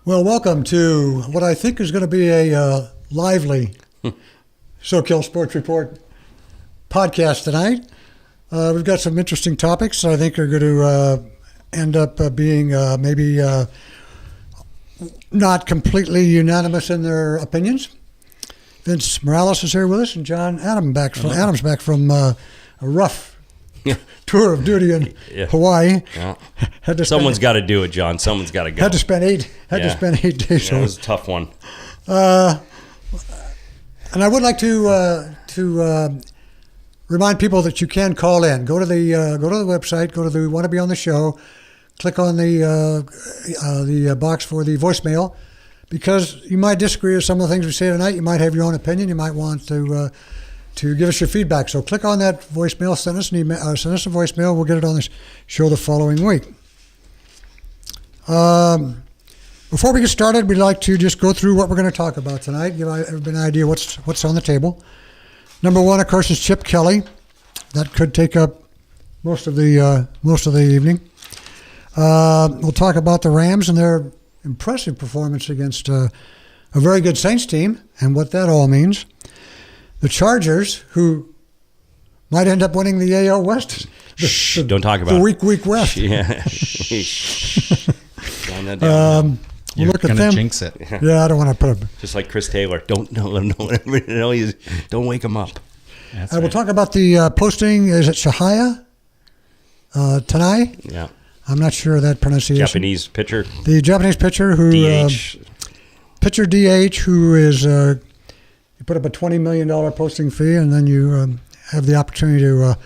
Well, welcome to what I think is going to be a lively SoCal Sports Report podcast tonight. We've got some interesting topics I think are going to end up being maybe not completely unanimous in their opinions. Vince Morales is here with us, and John Adams back from a rough tour of duty in Hawaii. Yeah. Someone's got to do it, John. Someone's got to go. Had to spend 8 days. Yeah, it was a tough one. And I would like to remind people that you can call in. Go to the website. Go to the Want to Be on the Show. Click on the box for the voicemail, because you might disagree with some of the things we say tonight. You might have your own opinion. You might want to give us your feedback. So click on that voicemail. Send us an email. Send us a voicemail. We'll get it on the show the following week. Before we get started, we'd like to just go through what we're going to talk about tonight. Give everybody an idea what's on the table. Number one, of course, is Chip Kelly. That could take up most of the evening. We'll talk about the Rams and their impressive performance against a very good Saints team and what that all means. The Chargers, who might end up winning the AL West. Don't talk about the weak West. Yeah. That down. We'll look at them. Jinx it. Yeah, I don't want to put a... Just like Chris Taylor. Don't wake him up. We'll talk about the posting. Is it Shohei Ohtani? Yeah. I'm not sure of that pronunciation. Japanese pitcher. The Japanese pitcher who... DH. Pitcher DH who is... you put up a $20 million posting fee, and then you have the opportunity to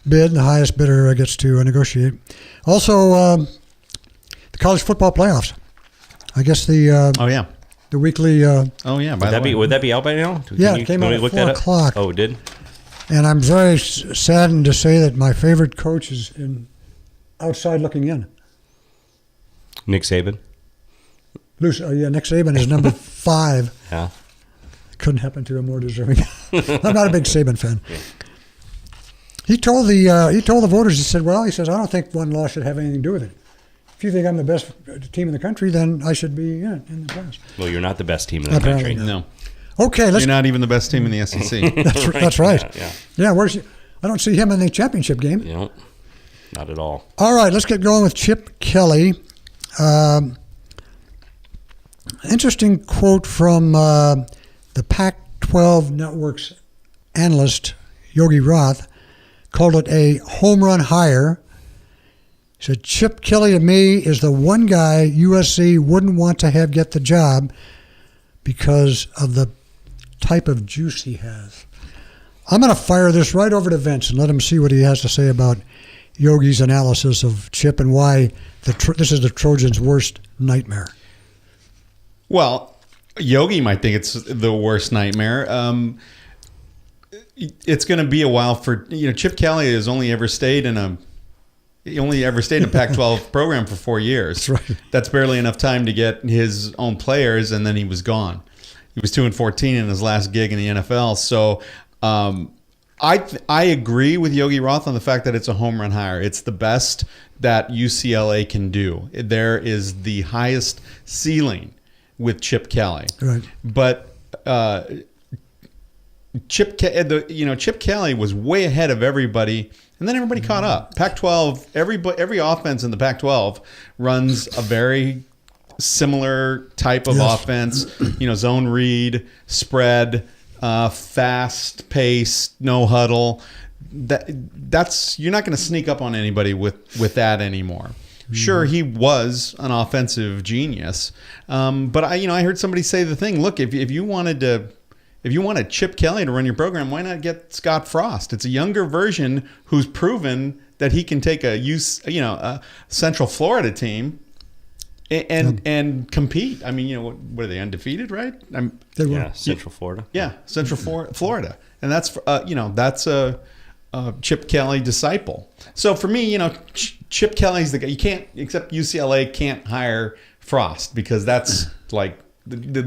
bid. The highest bidder gets to negotiate. Also, the college football playoffs. I guess the weekly. Would that be out by now? It came out at 4 o'clock. Oh, it did. And I'm very saddened to say that my favorite coach is outside looking in. Nick Saban. Nick Saban is number 5. Yeah. Couldn't happen to a more deserving. I'm not a big Saban fan. Yeah. He told the voters. He said, I don't think one loss should have anything to do with it. If you think I'm the best team in the country, then I should be in the playoffs. Well, you're not the best team in the country. No. Okay, you're not even the best team in the SEC. That's right. Yeah. I don't see him in the championship game. No, not at all. All right, let's get going with Chip Kelly. Interesting quote from the Pac-12 Network's analyst, Yogi Roth, called it a home run hire. He said, Chip Kelly to me is the one guy USC wouldn't want to have get the job because of the type of juice he has. I'm going to fire this right over to Vince and let him see what he has to say about Yogi's analysis of Chip and why this is the Trojans' worst nightmare. Well, Yogi might think it's the worst nightmare. It's going to be a while for Chip Kelly has only ever stayed in a Pac-12 program for 4 years. That's right. That's barely enough time to get his own players, and then he was gone. He was 2-14 in his last gig in the NFL. So I agree with Yogi Roth on the fact that it's a home run hire. It's the best that UCLA can do. There is the highest ceiling with Chip Kelly. Right. But Chip Kelly was way ahead of everybody, and then everybody caught up. Pac-12, every offense in the Pac-12 runs a very similar type of offense. Zone read, spread, fast pace, no huddle. That's you're not going to sneak up on anybody with that anymore. Sure, he was an offensive genius, but I heard somebody say the thing. Look, if you wanted Chip Kelly to run your program, why not get Scott Frost? It's a younger version who's proven that he can take a Central Florida team and compete. I mean, what are they, undefeated, right? Central Florida. Yeah, Central Florida, and that's a Chip Kelly disciple. So for me, Chip Kelly's the guy. You can't, except UCLA can't hire Frost because that's like the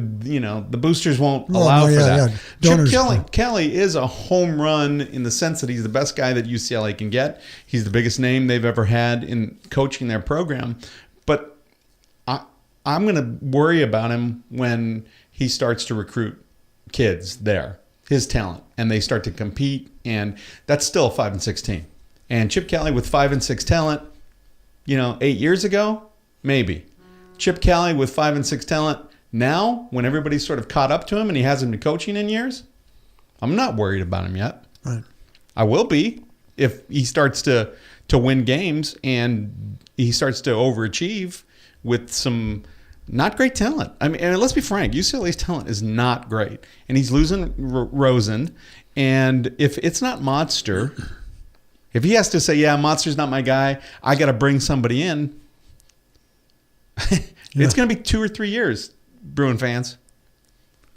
boosters won't allow for that. Yeah. Chip Kelly is a home run in the sense that he's the best guy that UCLA can get. He's the biggest name they've ever had in coaching their program. But I'm going to worry about him when he starts to recruit kids there, his talent, and they start to compete, and that's still a 5-6 team. And Chip Kelly with 5-6 talent, 8 years ago, maybe. Chip Kelly with 5-6 talent now, when everybody's sort of caught up to him and he hasn't been coaching in years, I'm not worried about him yet. Right. I will be if he starts to win games and he starts to overachieve with some not great talent. I mean, and let's be frank, UCLA's talent is not great. And he's losing Rosen. And if it's not Monster, if he has to say, yeah, Monster's not my guy, I got to bring somebody in, it's going to be 2 or 3 years, Bruin fans.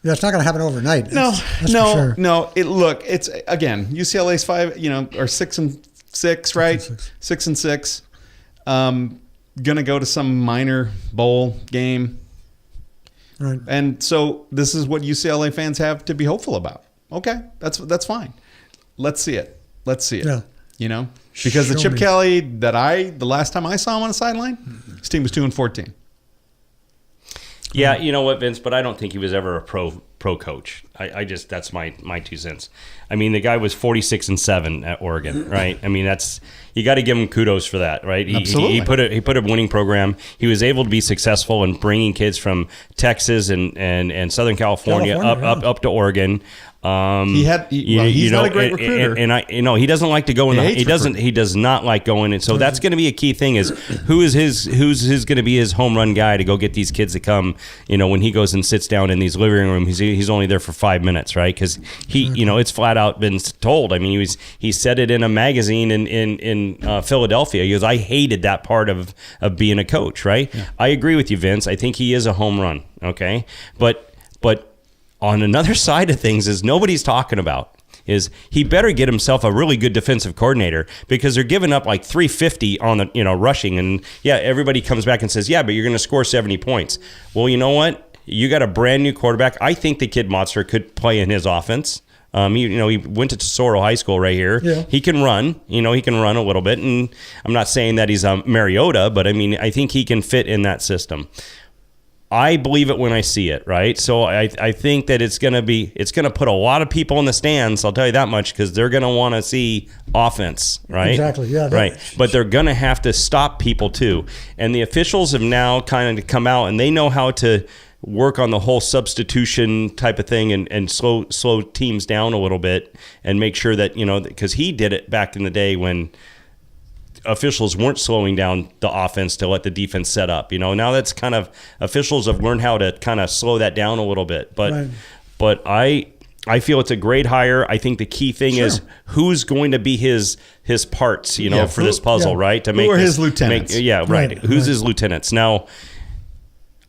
Yeah, it's not going to happen overnight. No. Sure. It's again, UCLA's 6-6, right? 6-6. Gonna go to some minor bowl game, right? And so this is what UCLA fans have to be hopeful about. Okay, that's fine. Let's see it. Yeah. Because the Chip Kelly the last time I saw him on the sideline, his team was 2-14. Yeah, you know what, Vince? But I don't think he was ever a pro coach. I just that's my 2 cents. I mean, the guy was 46-7 at Oregon, right? I mean, you got to give him kudos for that, right? Absolutely. He put a winning program. He was able to be successful in bringing kids from Texas and Southern California up to Oregon. He's not a great recruiter, and he doesn't like to go in. He does not like going in. So that's going to be a key thing: is who's going to be his home run guy to go get these kids to come. When he goes and sits down in these living rooms, he's only there for 5 minutes, right? Because it's flat out been told. I mean, he said it in a magazine in Philadelphia. He goes, I hated that part of being a coach, right? Yeah. I agree with you, Vince. I think he is a home run. Okay, but on another side of things is nobody's talking about is he better get himself a really good defensive coordinator, because they're giving up like 350 on the rushing, and everybody comes back and says, yeah, but you're going to score 70 points. Well, you know what? You got a brand new quarterback. I think the kid Monster could play in his offense. He went to Tesoro High School right here. Yeah. He can run. He can run a little bit, and I'm not saying that he's a Mariota, but I mean, I think he can fit in that system. I believe it when I see it, right? So I think that it's going to put a lot of people in the stands, I'll tell you that much, because they're going to want to see offense, right? Exactly, yeah. Right, but they're going to have to stop people too. And the officials have now kind of come out, and they know how to work on the whole substitution type of thing and slow teams down a little bit and make sure that, because he did it back in the day when officials weren't slowing down the offense to let the defense set up. Now that's kind of, officials have learned how to kind of slow that down a little bit. But I feel it's a great hire. I think the key thing is who's going to be his parts, for this puzzle, right? To make his lieutenants. Who's his lieutenants? Now,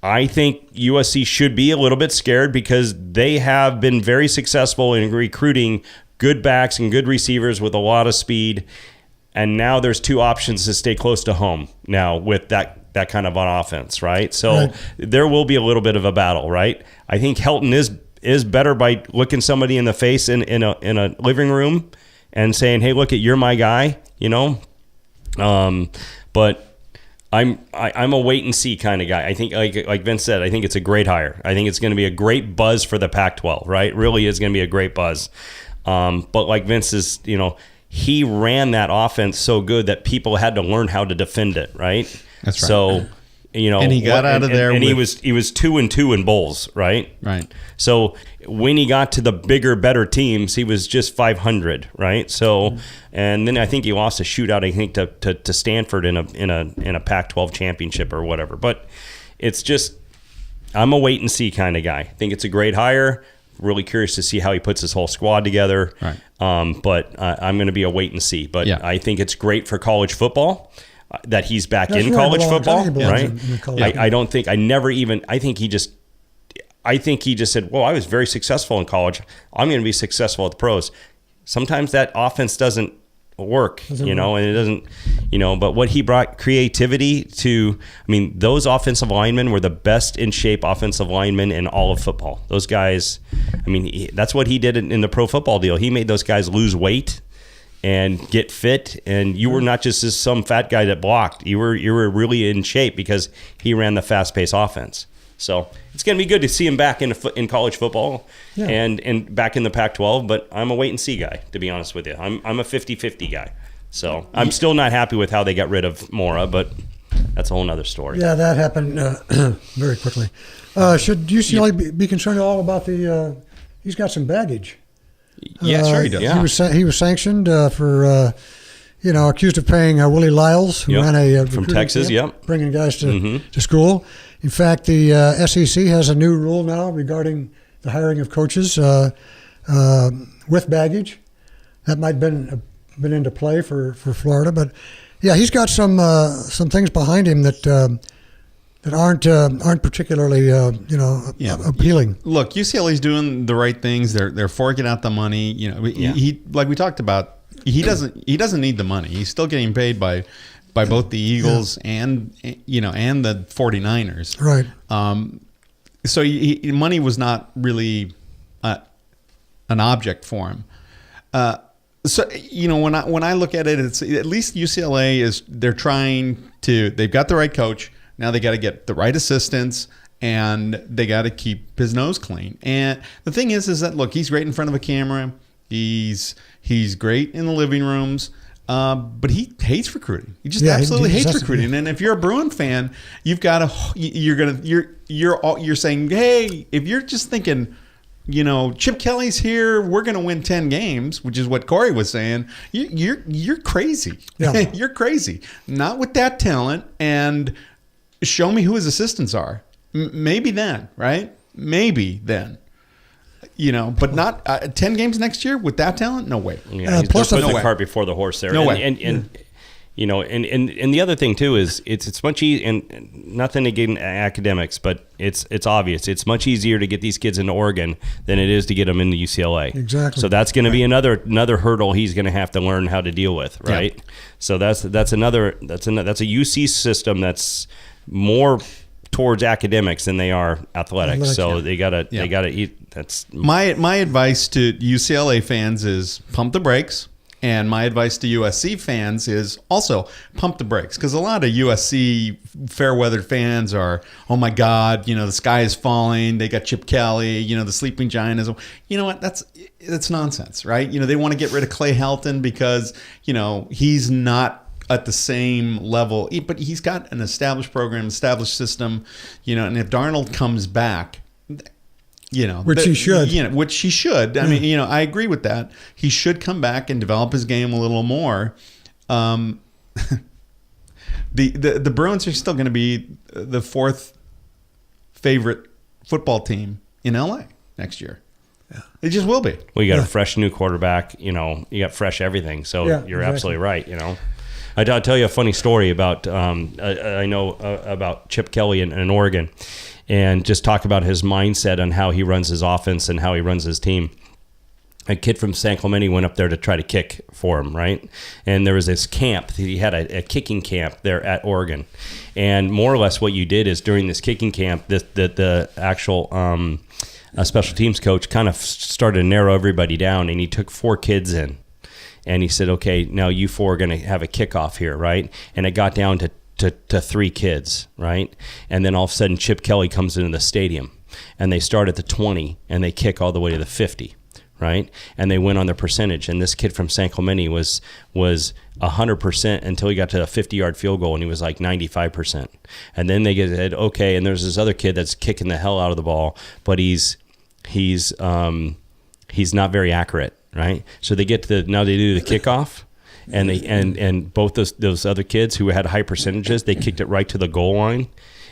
I think USC should be a little bit scared because they have been very successful in recruiting good backs and good receivers with a lot of speed. And now there's 2 options to stay close to home now with that kind of an offense, right? So there will be a little bit of a battle, right? I think Helton is better by looking somebody in the face in a living room and saying, hey, look, you're my guy, But I'm a wait and see kind of guy. I think, like Vince said, I think it's a great hire. I think it's going to be a great buzz for the Pac-12, right? Really is going to be a great buzz. But like Vince is, he ran that offense so good that people had to learn how to defend it, right? That's right. So, and he got out of there, and he was 2-2 in bowls, right? Right. So when he got to the bigger, better teams, he was just 500, right? So, and then I think he lost a shootout, I think, to Stanford in a Pac-12 championship or whatever. But it's just, I'm a wait and see kind of guy. I think it's a great hire. Really curious to see how he puts his whole squad together. Right. But I'm going to be a wait and see. But I think it's great for college football that he's back in college football, right? I don't think I think he just said, well, I was very successful in college. I'm going to be successful at the pros. Sometimes that offense doesn't work, and it doesn't, but what he brought creativity to, those offensive linemen were the best in shape offensive linemen in all of football. Those guys, that's what he did in the pro football deal. He made those guys lose weight, and get fit. And you were not just some fat guy that blocked. You were really in shape because he ran the fast-paced offense. So it's going to be good to see him back in college football and back in the Pac-12. But I'm a wait-and-see guy, to be honest with you. I'm a 50-50 guy. So I'm still not happy with how they got rid of Mora, but that's a whole other story. Yeah, that happened very quickly. Should UCLA be concerned at all about he's got some baggage? Yeah, sure he does. Yeah. He was sanctioned for, accused of paying Willie Lyles, who ran a from Texas, camp, bringing guys to school. In fact, the SEC has a new rule now regarding the hiring of coaches with baggage. That might have been into play for Florida, but yeah, he's got some things behind him that aren't particularly appealing. Look, UCLA's doing the right things. They're forking out the money. He like we talked about. He doesn't need the money. He's still getting paid by both the Eagles and the 49ers. Right. So money was not really an object for him. So when I look at it, it's at least UCLA they've got the right coach. Now they got to get the right assistants, and they got to keep his nose clean. And the thing is that look, he's great in front of a camera. He's great in the living rooms, but he hates recruiting. He just absolutely hates recruiting. And if you're a Bruin fan, you're saying, hey, if you're just thinking, Chip Kelly's here, we're going to win 10 games, which is what Corey was saying. You're crazy. Yeah. You're crazy. Not with that talent. And show me who his assistants are. Maybe then, right? Maybe then. But not 10 games next year with that talent? No way. Yeah, plus putting the cart before the horse there. No way. And the other thing too is it's much easier, and nothing against academics, but it's obvious. It's much easier to get these kids into Oregon than it is to get them into UCLA. Exactly. So that's going to be another hurdle he's going to have to learn how to deal with, right? Yeah. So that's a UC system that's more towards academics than they are athletics. So they gotta eat. That's my advice to UCLA fans is pump the brakes. And my advice to USC fans is also pump the brakes, because a lot of USC fair-weathered fans are, oh my God, the sky is falling. They got Chip Kelly, the sleeping giant is. You know what? That's nonsense, right? They want to get rid of Clay Helton because he's not at the same level, but he's got an established program, established system, and if Darnold comes back. Which he should. Which he should. I mean, I agree with that. He should come back and develop his game a little more. The Bruins are still going to be the fourth favorite football team in LA next year. Yeah. It just will be. Well, you got a fresh new quarterback. You got fresh everything. So you're absolutely right. I'll tell you a funny story about I know about Chip Kelly in Oregon. And just talk about his mindset on how he runs his offense and how he runs his team. A kid from San Clemente went up there to try to kick for him, right? And there was this camp. He had a kicking camp there at Oregon. And more or less what you did is during this kicking camp, the actual special teams coach kind of started to narrow everybody down, and he took 4 kids in. And he said, okay, now you 4 are going to have a kickoff here, right? And it got down to 3 kids, right? And then all of a sudden Chip Kelly comes into the stadium, and they start at the 20 and they kick all the way to the 50, right? And they win on their percentage. And this kid from San Clemente was 100% until he got to a 50-yard field goal, and he was like 95%. And then they said, okay, and there's this other kid that's kicking the hell out of the ball, but he's not very accurate, right? So they get to now they do the kickoff. And they and both those other kids who had high percentages, they kicked it right to the goal line,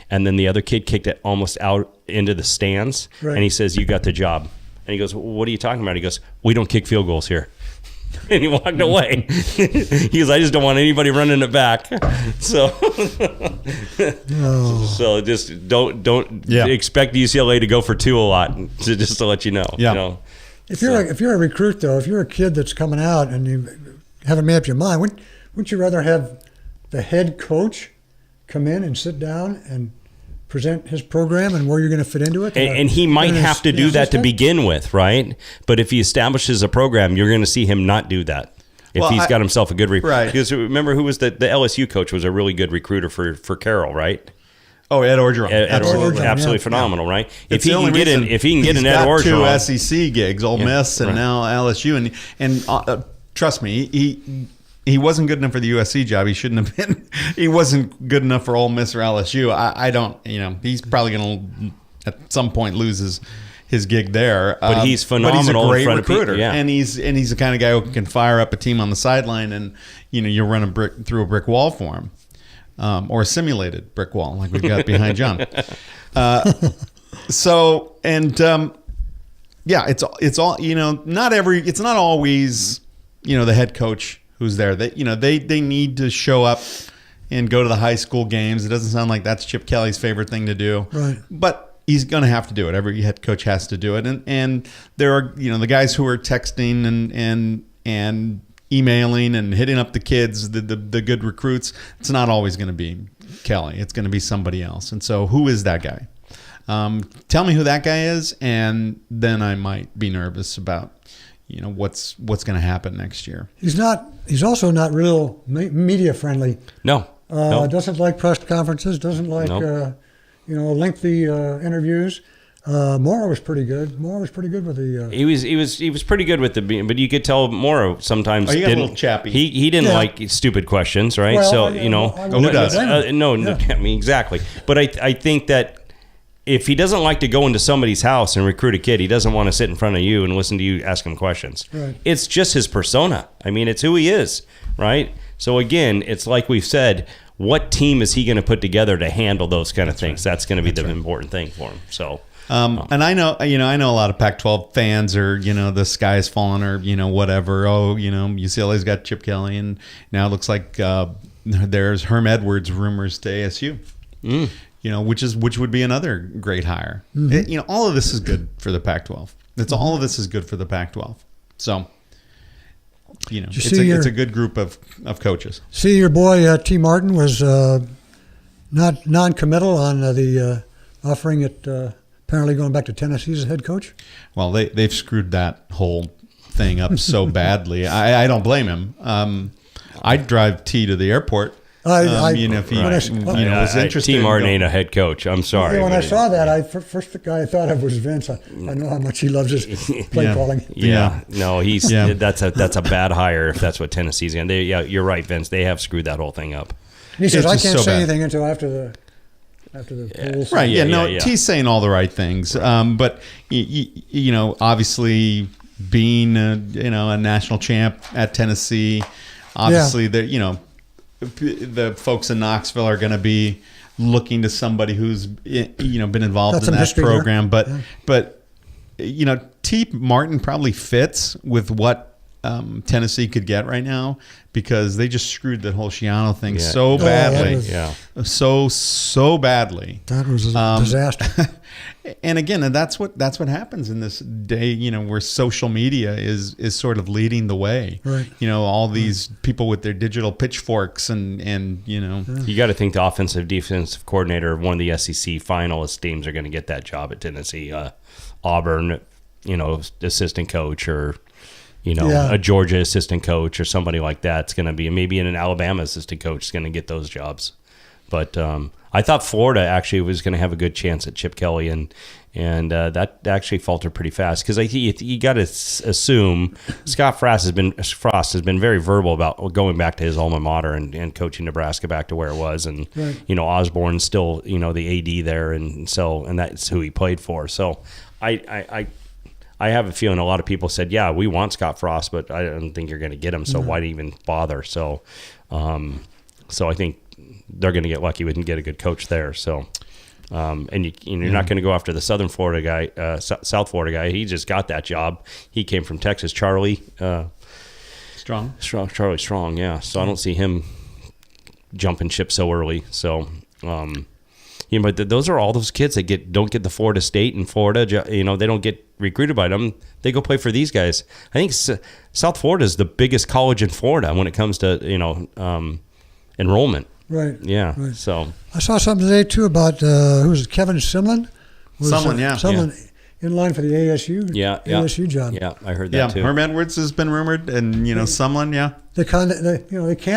and then the other kid kicked it almost out into the stands. Right. And he says, "You got the job." And he goes, well, "What are you talking about?" He goes, "We don't kick field goals here." And he walked away. He goes, "I just don't want anybody running it back." So, so just don't expect UCLA to go for 2 a lot. Just to let you know. Yeah. If you're a recruit though, if you're a kid that's coming out and you haven't made up your mind, wouldn't you rather have the head coach come in and sit down and present his program and where you're going to fit into it? And he might have to do that to begin with, right? But if he establishes a program, you're going to see him not do that. if he's got himself a good right. Because remember, who was the LSU coach was a really good recruiter for Carroll, right? Oh, Ed Orgeron. Absolutely phenomenal, right? If he can get an Ed Orgeron, 2 SEC gigs, Ole Miss and now LSU, and trust me, he wasn't good enough for the USC job. He shouldn't have been. He wasn't good enough for Ole Miss or LSU. I don't, he's probably going to at some point lose his gig there. But he's phenomenal. But he's a great recruiter, yeah. and he's the kind of guy who can fire up a team on the sideline, and you'll run through a brick wall for him. Or a simulated brick wall like we've got behind John. It's all it's not always the head coach who's there. They need to show up and go to the high school games. It doesn't sound like that's Chip Kelly's favorite thing to do, right? But he's going to have to do it. Every head coach has to do it, and there are the guys who are texting and emailing and hitting up the kids, the good recruits. It's not always going to be Kelly. It's going to be somebody else. And so who is that guy? Tell me who that guy is, and then I might be nervous about what's going to happen next year. He's also not real media friendly. No. Doesn't like press conferences, doesn't like lengthy interviews. Morrow was pretty good. With the. He was pretty good with but you could tell Morrow sometimes got a little chappy. He didn't like stupid questions, right? Well, who does? Exactly. But I think that if he doesn't like to go into somebody's house and recruit a kid, he doesn't want to sit in front of you and listen to you ask him questions. Right. It's just his persona. I mean, it's who he is, right? So again, it's like we've said. What team is he going to put together to handle those kind of things? Right. That's going to be the important thing for him. So. And I know a lot of Pac-12 fans are, the sky is falling or, whatever. Oh, UCLA's got Chip Kelly, and now it looks like there's Herm Edwards rumors to ASU, which would be another great hire. Mm-hmm. All of this is good for the Pac-12. All of this is good for the Pac-12. So, it's a good group of coaches. See, your boy T. Martin was not non-committal on the offering at. Apparently going back to Tennessee as a head coach? Well, they've screwed that whole thing up so badly. I don't blame him. I'd drive T to the airport. If he was interested. T. Martin ain't a head coach. I'm sorry. When I saw that, first guy I thought of was Vince. I know how much he loves his play calling. Yeah. No, that's a bad hire if that's what Tennessee's in. You're right, Vince. They have screwed that whole thing up. He says, I can't say anything until after the polls. Right, T's saying all the right things. But, obviously being, a national champ at Tennessee, obviously, the folks in Knoxville are going to be looking to somebody who's, been involved in that program. But T. Martin probably fits with what Tennessee could get right now because they just screwed the whole Schiano thing so badly. So badly. That was a disaster. And again, that's what happens in this day, where social media is sort of leading the way. Right. All these people with their digital pitchforks and. You got to think the offensive defensive coordinator of one of the SEC finalist teams are going to get that job at Tennessee. Auburn, assistant coach or. A Georgia assistant coach or somebody like that's going to be, maybe an Alabama assistant coach is going to get those jobs. But I thought Florida actually was going to have a good chance at Chip Kelly, and that actually faltered pretty fast because you got to assume Scott Frost has been very verbal about going back to his alma mater and coaching Nebraska back to where it was, and right. Osborne's still the AD there, and that's who he played for. So I have a feeling a lot of people said, yeah, we want Scott Frost, but I don't think you're going to get him, so why even bother? So I think they're going to get lucky we can get a good coach there. So, and you're not going to go after the South Florida guy. He just got that job. He came from Texas, Charlie Charlie Strong, yeah. So I don't see him jumping ship so early. So, but those are all those kids that don't get the Florida State and Florida. They don't get recruited by them. They go play for these guys. I think South Florida is the biggest college in Florida when it comes to enrollment. Right. Yeah. Right. So I saw something today too about who was it, Kevin Sumlin? Sumlin, yeah. Sumlin. in line for the ASU job. Yeah, I heard that too. Herm Edwards has been rumored, and Sumlin, They canned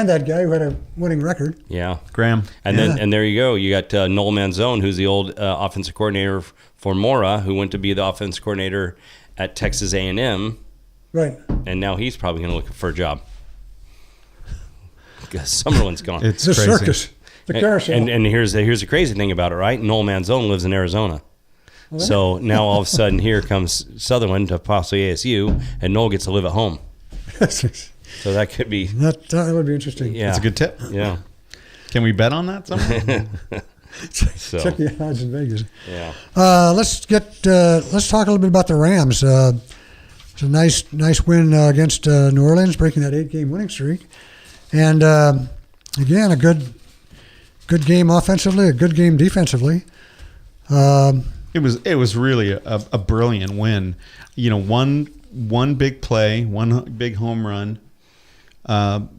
that guy who had a winning record. Yeah, Graham. And there you go. You got Noel Manzone, who's the old offensive coordinator for Mora, who went to be the offensive coordinator at Texas A&M. Right. And now he's probably going to look for a job. Because Summerlin's gone. It's the crazy circus. The carousel. And here's the crazy thing about it, right? Noel Manzone lives in Arizona. Well, so now all of a sudden here comes Sutherland to possibly ASU, and Noel gets to live at home. So that could be... That would be interesting. Yeah. That's a good tip. Yeah. Can we bet on that somehow? Check the odds in Vegas. Yeah. Let's talk a little bit about the Rams. It's a nice win against New Orleans, breaking that 8-game winning streak. And again, a good game offensively, a good game defensively. It was really a brilliant win. One big play, one big home run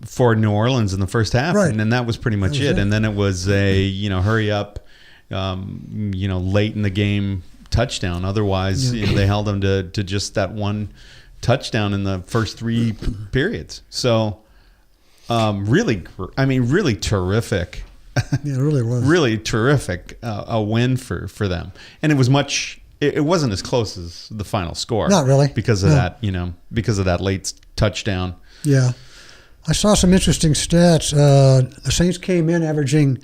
for New Orleans in the first half, right. And then that was pretty much it. And then it was a hurry up, late in the game touchdown. Otherwise, they held them to just that one touchdown in the first 3 periods. So. Really terrific. Yeah, it really was. Really terrific a win for them. And it was it wasn't as close as the final score. Not really. Because of that late touchdown. Yeah. I saw some interesting stats. The Saints came in averaging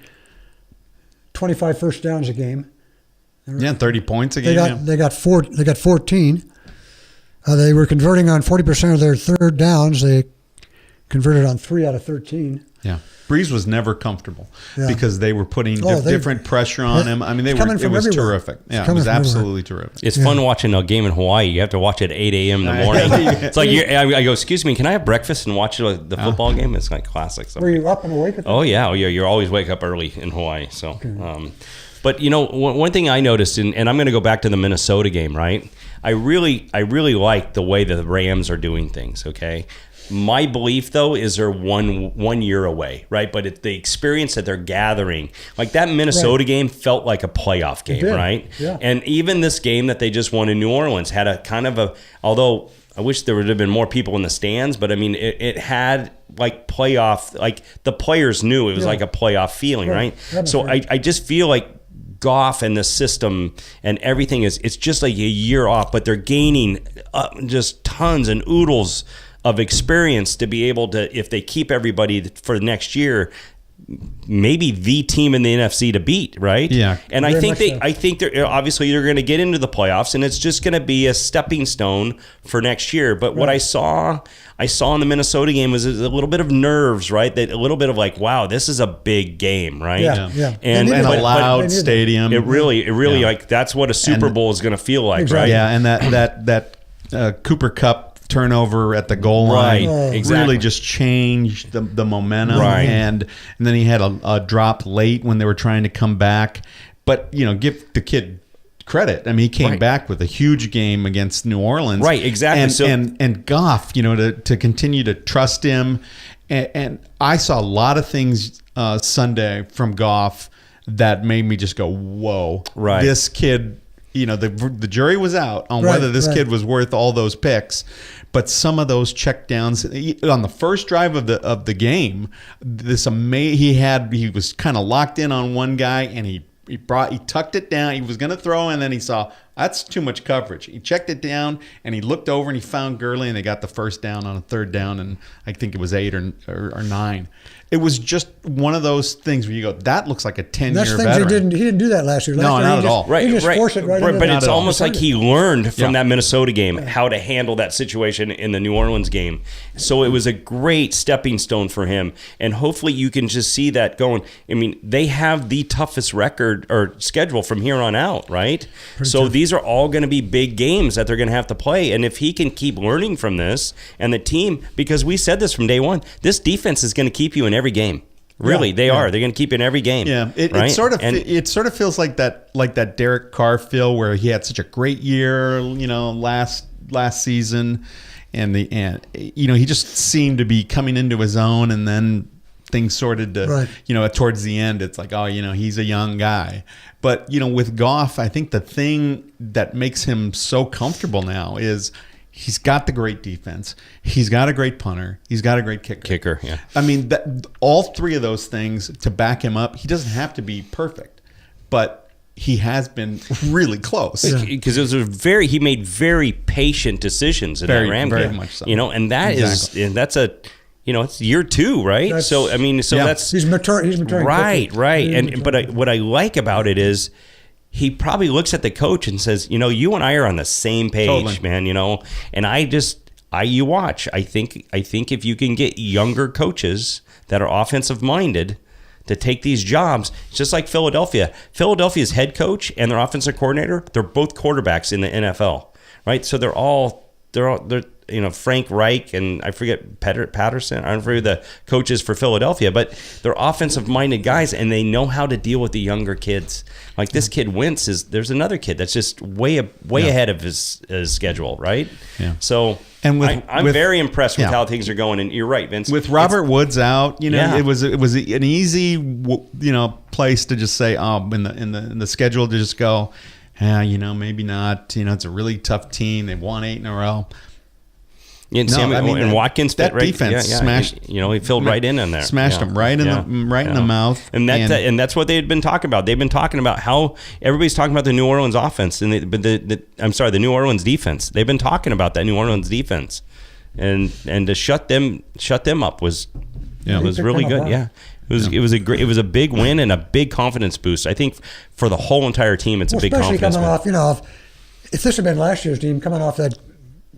25 first downs a game. 30 points a game. They got 14. They were converting on 40% of their third downs. They converted on 3 out of 13. Yeah. Breeze was never comfortable because they were putting different pressure on him. I mean, it was terrific. Yeah, it was absolutely terrific. It's fun watching a game in Hawaii. You have to watch it at 8 a.m. in the morning. It's like I go, excuse me, can I have breakfast and watch the football game? It's like classic stuff. Were you up and awake at that? Oh, yeah. You always wake up early in Hawaii. So, okay. But, one thing I noticed, and I'm going to go back to the Minnesota game, right? I really like the way the Rams are doing things, okay? My belief, though, is they're one year away, right? But it's the experience that they're gathering. Like that Minnesota game felt like a playoff game, right? Yeah. And even this game that they just won in New Orleans had a kind of although I wish there would have been more people in the stands, but I mean, it had like playoff, like the players knew it was like a playoff feeling, right? So I just feel like Goff and the system and everything it's just like a year off, but they're gaining just tons and oodles of experience to be able to, if they keep everybody for next year, maybe the team in the NFC to beat, right? Yeah. And I think they're obviously they're going to get into the playoffs, and it's just going to be a stepping stone for next year. But what I saw in the Minnesota game was a little bit of nerves, right? That a little bit of like, wow, this is a big game, right? Yeah. And a loud stadium. It really like that's what a Super Bowl is going to feel like, right? Yeah, and that Cooper Kupp turnover at the goal line really just changed the momentum, and then he had a drop late when they were trying to come back. But give the kid credit. I mean, he came back with a huge game against New Orleans, right? Exactly. And Goff, to continue to trust him, and I saw a lot of things Sunday from Goff that made me just go, whoa, this kid. The jury was out on whether this kid was worth all those picks, but some of those check downs on the first drive of the game, he was kind of locked in on one guy, and he tucked it down. He was going to throw, and then he saw that's too much coverage. He checked it down, and he looked over, and he found Gurley, and they got the first down on a third down, and I think it was 8 or 9. It was just one of those things where you go, that looks like a 10-year veteran. He didn't do that last year. No, not at all. He just forced it right into But it's almost like he learned from that Minnesota game how to handle that situation in the New Orleans game. So it was a great stepping stone for him. And hopefully you can just see that going. I mean, they have the toughest record or schedule from here on out, right? These are all going to be big games that they're going to have to play. And if he can keep learning from this and the team, because we said this from day one, this defense is going to keep you in every game. Really, they are. They're going to keep you in every game. Yeah, it sort of feels like that Derek Carr feel where he had such a great year, last season, and he just seemed to be coming into his own, and then things sorted to, right. Towards the end, it's like, oh, he's a young guy. But, with Goff, I think the thing that makes him so comfortable now is he's got the great defense. He's got a great punter. He's got a great kicker. Yeah. I mean, all three of those things to back him up, he doesn't have to be perfect, but he has been really close. Because he made very patient decisions in that Ram game. Very much so. And that's it's year 2, right? That's he's maturing. Right. But what I like about it is he probably looks at the coach and says, you and I are on the same page, totally. Man, and you watch. I think if you can get younger coaches that are offensive minded to take these jobs, it's just like Philadelphia. Philadelphia's head coach and their offensive coordinator, they're both quarterbacks in the NFL, right? So they're Frank Reich and I forget Patterson. I don't forget the coaches for Philadelphia, but they're offensive-minded guys and they know how to deal with the younger kids. Like this kid Wentz there's another kid that's just way ahead of his schedule, right? Yeah. So I'm very impressed with how things are going. And you're right, Vince. With Robert Woods out, it was an easy place to just say, in the schedule to just go, maybe not. It's a really tough team. They've won 8 in a row. And Watkins, that defense smashed. He filled right in there, smashed him right in the mouth, and that's what they had been talking about. They've been talking about how everybody's talking about the New Orleans offense and the New Orleans defense. They've been talking about that New Orleans defense, and to shut them up was really good. Yeah. It was a big win and a big confidence boost. I think for the whole entire team, it's a big confidence coming off. If this had been last year's team coming off that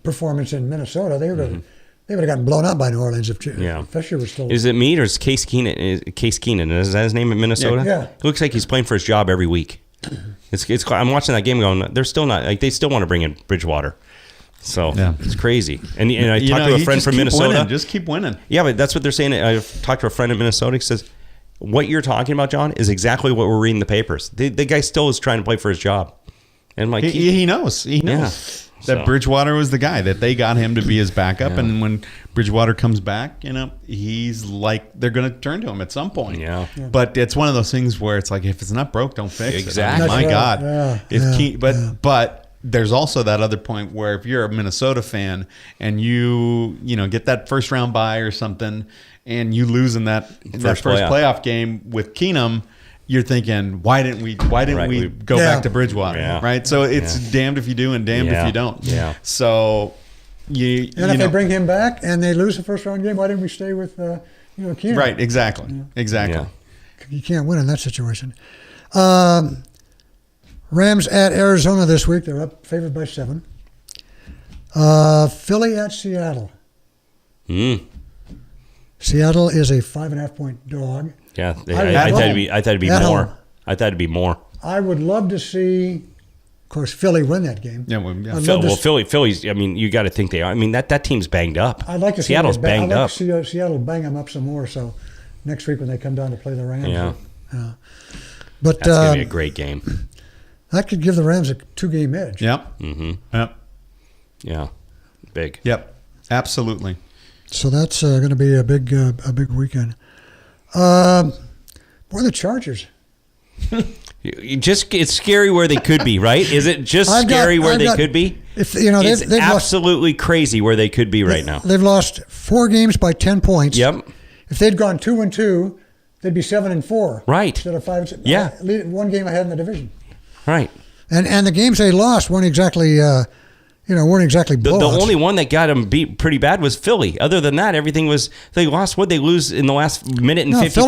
performance in Minnesota, they would have gotten blown up by New Orleans if Fisher was still. Is it Meade or is Case Keenan? Case Keenan, is that his name in Minnesota? Yeah. It looks like he's playing for his job every week. It's. I'm watching that game going. They're still not like they still want to bring in Bridgewater. So it's crazy. And I talked to a friend from Minnesota. Just keep winning. Yeah, but that's what they're saying. I talked to a friend in Minnesota. He says, "What you're talking about, John, is exactly what we're reading in the papers. The guy still is trying to play for his job." And I'm like, he knows. He knows. That Bridgewater was the guy, that they got him to be his backup. Yeah. And when Bridgewater comes back, he's like, they're going to turn to him at some point. Yeah. But it's one of those things where it's like, if it's not broke, don't fix exactly. it. I mean, my God. But there's also that other point where if you're a Minnesota fan and you get that first round bye or something and you lose in that first playoff game with Keenum, you're thinking, why didn't we go back to Bridgewater? Yeah. Right. So it's damned if you do and damned if you don't. Yeah. So if they bring him back and they lose the first round game, why didn't we stay with Keenum? Right. Exactly. Exactly. Yeah. You can't win in that situation. Rams at Arizona this week. They're up, favored by 7. Philly at Seattle. Seattle is a 5.5-point dog. Yeah, I thought it'd be more. I thought it'd be more. I would love to see, of course, Philly win that game. Philly's. I mean, you got to think they are. I mean, that team's banged up. I'd like to see Seattle's banged up. I'd like to see Seattle bang them up some more. So next week when they come down to play the Rams, but that's gonna be a great game. That could give the Rams a 2-game edge. Yep. Mm-hmm. Yep. Yeah. Big. Yep. Absolutely. So that's going to be a big weekend. Boy, the Chargers. It's scary where they could be, right? Is it just scary where they could be? It's they've absolutely crazy where they could be right now. They've lost 4 games by 10 points. Yep. If they'd gone 2-2, they'd be 7-4. Right. Instead of 5. Yeah. 1 game ahead in the division. Right. And the games they lost weren't exactly. Weren't exactly blowouts. The only one that got them beat pretty bad was Philly. Other than that, everything was they lost. What'd they lose in the last minute and 55?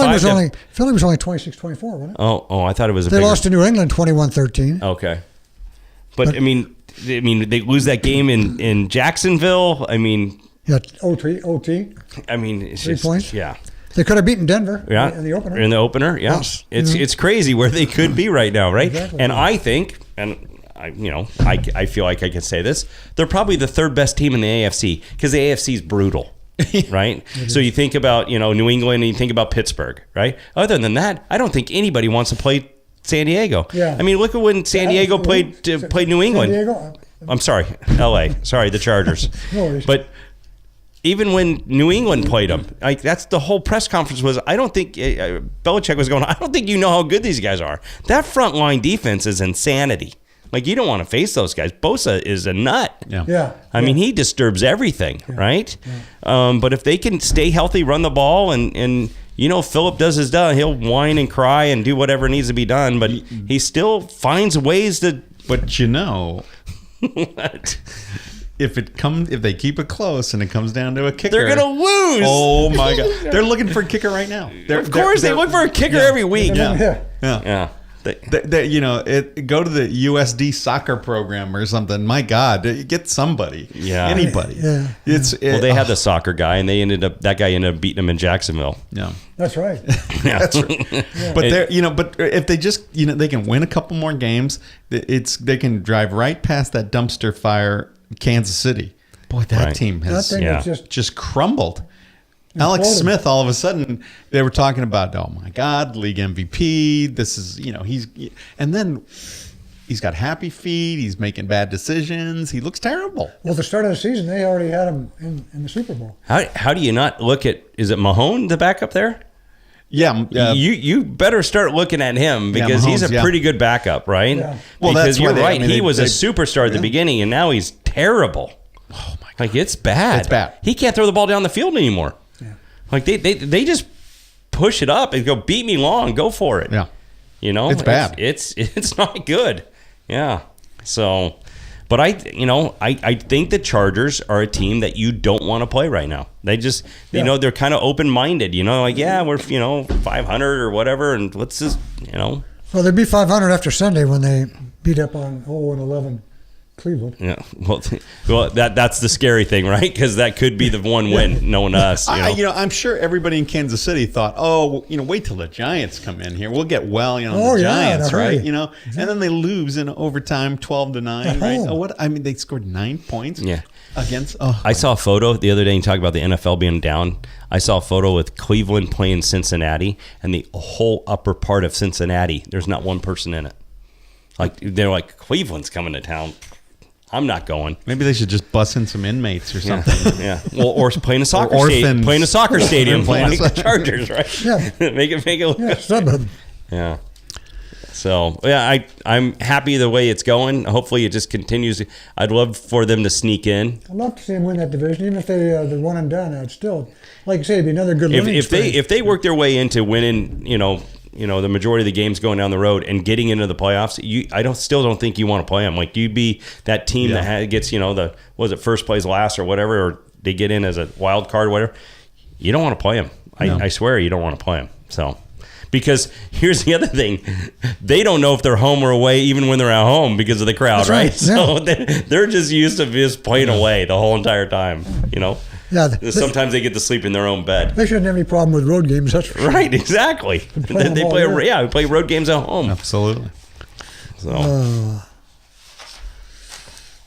Philly was only 26-24, wasn't it? Oh, I thought it was They lost to New England 21-13. Okay. But I mean they lose that game in Jacksonville. I mean, OT. I mean, it's 3 points. Yeah. They could have beaten Denver in the opener. Yeah. Yes. It's crazy where they could be right now, right? Exactly. And I think I feel like I can say this. They're probably the 3rd best team in the AFC because the AFC is brutal, right? So you think about, New England and you think about Pittsburgh, right? Other than that, I don't think anybody wants to play San Diego. Yeah. I mean, look at when San Diego played New England. San Diego? I'm sorry, LA. Sorry, the Chargers. No worries. But even when New England played them, like that's the whole press conference was. I don't think Belichick was going. I don't think you know how good these guys are. That front line defense is insanity. Like you don't want to face those guys. Bosa is a nut. Yeah. I mean, he disturbs everything, right? Yeah. But if they can stay healthy, run the ball, and Phillip does his done. He'll whine and cry and do whatever needs to be done, but he still finds ways to. But what? If they keep it close and it comes down to a kicker, they're gonna lose. Oh my God! They're looking for a kicker right now. Of course, they look for a kicker every week. Yeah. They, go to the USD soccer program or something. My God, get somebody. Yeah, anybody. Yeah. They had the soccer guy, and that guy ended up beating him in Jacksonville. Yeah, that's right. That's right. Yeah. But but if they just they can win a couple more games, they can drive right past that dumpster fire. Kansas City, boy, that team has just crumbled. Alex Smith, all of a sudden, they were talking about, oh my God, league MVP. This is, and then he's got happy feet. He's making bad decisions. He looks terrible. Well, at the start of the season, they already had him in the Super Bowl. How do you not look at? Is it Mahone the backup there? Yeah, you better start looking at him because he's a pretty good backup, right? Yeah. Well, because you're right. He was a superstar at the beginning, and now he's terrible. Oh my God! Like it's bad. It's bad. He can't throw the ball down the field anymore. Yeah. Like they just push it up and go beat me long, go for it. Yeah. It's bad. It's not good. Yeah. So, but I think the Chargers are a team that you don't want to play right now. They just, they're kind of open-minded, we're, 500 or whatever, and what's this, Well, they'd be 500 after Sunday when they beat up on 0-11 Cleveland. Yeah, well, that's the scary thing, right? Because that could be the one win, knowing us. I'm sure everybody in Kansas City thought, wait till the Giants come in here. We'll get the Giants, right? And then they lose in overtime, 12-9, right? They scored 9 points. Yeah. Against. I saw a photo the other day. You talk about the NFL being down. I saw a photo with Cleveland playing Cincinnati, and the whole upper part of Cincinnati, there's not one person in it. Like they're like, Cleveland's coming to town. I'm not going. Maybe they should just bus in some inmates or something. Yeah. Well, or playing a soccer stadium. Playing a soccer stadium like the Chargers, right? Yeah. make it look good. Suburb. Yeah. So, I'm happy the way it's going. Hopefully it just continues. I'd love for them to sneak in. I'd love to see them win that division. Even if they're one and done, I'd still, like you say, it'd be another good winning if they work their way into winning, the majority of the games going down the road and getting into the playoffs, I still don't think you want to play them. Like you'd be that team that gets, first plays last or whatever, or they get in as a wild card or whatever. You don't want to play them. No. I swear you don't want to play them. So, because here's the other thing, they don't know if they're home or away even when they're at home because of the crowd, right? So they're just used to just playing away the whole entire time, Yeah, sometimes they get to sleep in their own bed. They shouldn't have any problem with road games. That's for sure. Right, exactly. They play road games at home. Absolutely. So,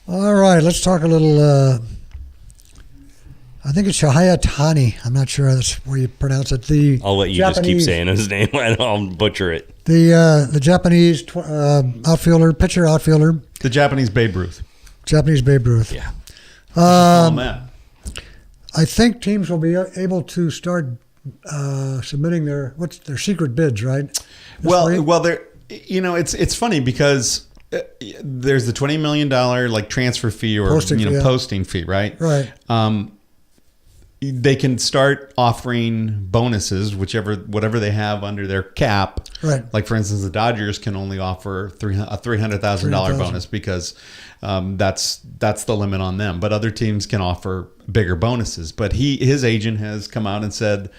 all right, let's talk a little. I think it's Shohei Ohtani. I'm not sure that's where you pronounce it. I'll let you just keep saying his name. I'll butcher it. The Japanese pitcher outfielder. The Japanese Babe Ruth. Yeah. Man. I think teams will be able to start submitting their secret bids, right? It's funny because there's the $20 million transfer fee or posting fee, right? Right. They can start offering bonuses, whatever they have under their cap. Right. Like for instance, the Dodgers can only offer a $300,000 bonus because that's the limit on them. But other teams can offer bigger bonuses. But his agent has come out and said,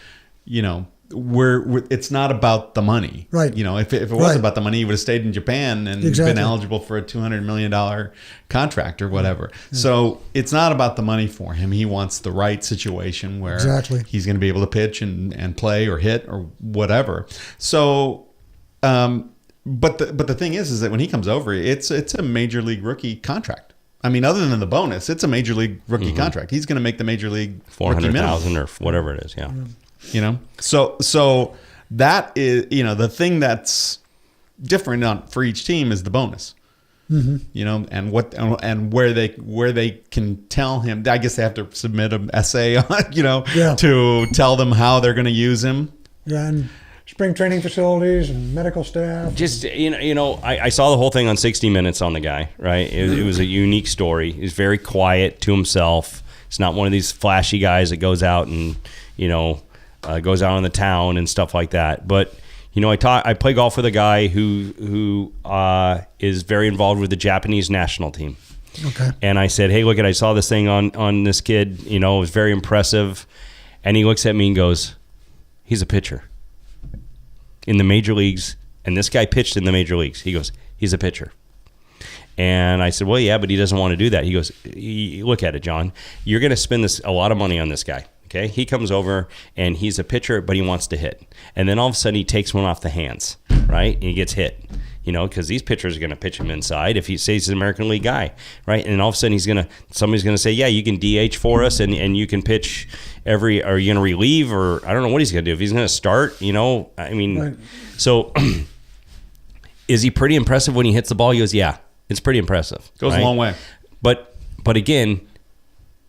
it's not about the money. Right. If it was about the money, he would have stayed in Japan and been eligible for a $200 million contract or whatever. Yeah. So it's not about the money for him. He wants the right situation where he's going to be able to pitch and play or hit or whatever. So, but the thing is that when he comes over, it's a major league rookie contract. I mean, other than the bonus, it's a major league rookie contract. He's going to make the major league $400,000 or whatever it is. Yeah. So that is, the thing that's different for each team is the bonus. You know, and where they can tell him. I guess they have to submit an essay on, to tell them how they're going to use him. Yeah, and spring training facilities and medical staff. Just I saw the whole thing on 60 Minutes on the guy. Right, it was a unique story. He's very quiet to himself. He's not one of these flashy guys that goes out and goes out in the town and stuff like that. But I play golf with a guy who is very involved with the Japanese national team. Okay. And I said, hey, look, I saw this thing on this kid. It was very impressive. And he looks at me and goes, he's a pitcher in the major leagues. And this guy pitched in the major leagues. He goes, he's a pitcher. And I said, well, yeah, but he doesn't want to do that. He goes, look at it, John. You're going to spend a lot of money on this guy. Okay, he comes over and he's a pitcher, but he wants to hit. And then all of a sudden he takes one off the hands, right? And he gets hit, because these pitchers are going to pitch him inside if he says he's an American League guy, right? And all of a sudden somebody's going to say, yeah, you can DH for us and you can pitch are you going to relieve, or I don't know what he's going to do. If he's going to start, right. So is he pretty impressive when he hits the ball? He goes, yeah, it's pretty impressive. Goes right? a long way. But again,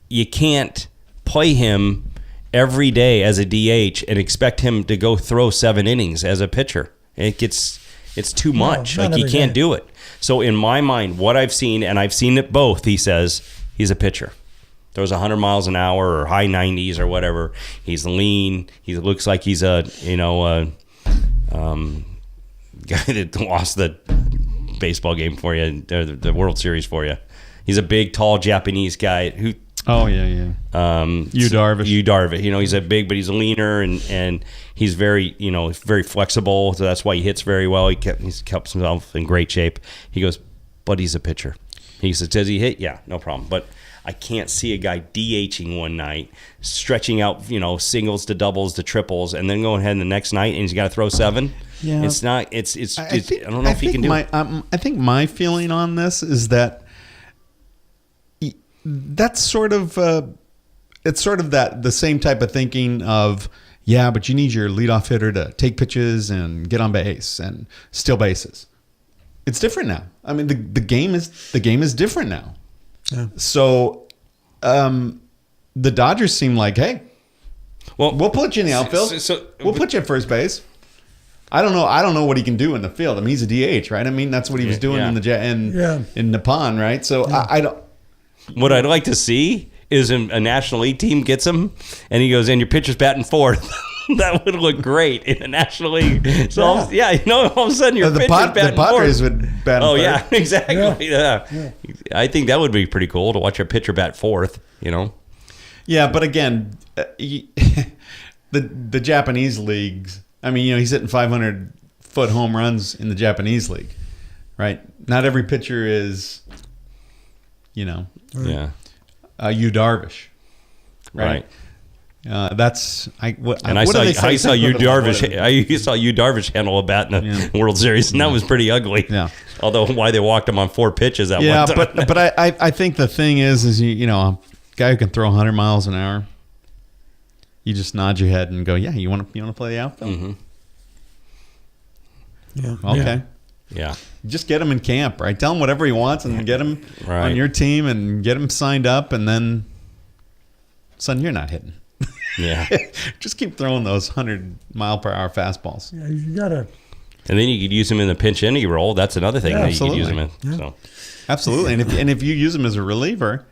you can't play him every day as a DH and expect him to go throw 7 innings as a pitcher. It's too much. Like, he can't do it. So in my mind, what I've seen, and I've seen it both, he says he's a pitcher. Throws 100 miles an hour or high 90s or whatever. He's lean. He looks like he's a guy that lost the baseball game for you, the World Series for you. He's a big, tall Japanese guy who. Oh yeah. Darvish. He's a big, but he's leaner and he's very, very flexible. So that's why he hits very well. He's kept himself in great shape. He goes, but he's a pitcher. He says, does he hit? Yeah, no problem. But I can't see a guy DHing one night, stretching out, singles to doubles to triples, and then going ahead the next night and he's got to throw 7. Yeah, it's not. I don't know if he can do it. I think my feeling on this is that. That's sort of it's sort of the same type of thinking of, yeah, but you need your leadoff hitter to take pitches and get on base and steal bases. It's different now. I mean, the game is different now. Yeah. So the Dodgers seem like, hey, well, we'll put you in the outfield. We'll put you at first base. I don't know what he can do in the field. I mean, he's a DH, right? I mean, that's what he was doing in Nippon, right? So yeah. I don't. What I'd like to see is a National League team gets him, and he goes, and your pitcher's batting 4th. That would look great in the National League. So, all of a sudden your pitcher's batting 4th. The Padres would bat him 3rd. Yeah, exactly. Yeah. I think that would be pretty cool to watch your pitcher bat 4th, Yeah, but again, the Japanese leagues, I mean, he's hitting 500-foot home runs in the Japanese league, right? Not every pitcher is... Yu Darvish, right? I saw Yu Darvish handle a bat in the World Series, and that was pretty ugly. Yeah. Although why they walked him on 4 pitches at one time. but I think the thing is a guy who can throw 100 miles an hour. You just nod your head and go, yeah, you want to play the outfield? Mm-hmm. Yeah. Okay. Yeah. Just get him in camp, right? Tell him whatever he wants and get him on your team and get him signed up, and then, son, you're not hitting. Yeah. Just keep throwing those 100-mile-per-hour fastballs. Yeah, you got to. And then you could use him in the pinch inning role. That's another thing that you could use him in. Yeah. So. Absolutely. And if you use him as a reliever,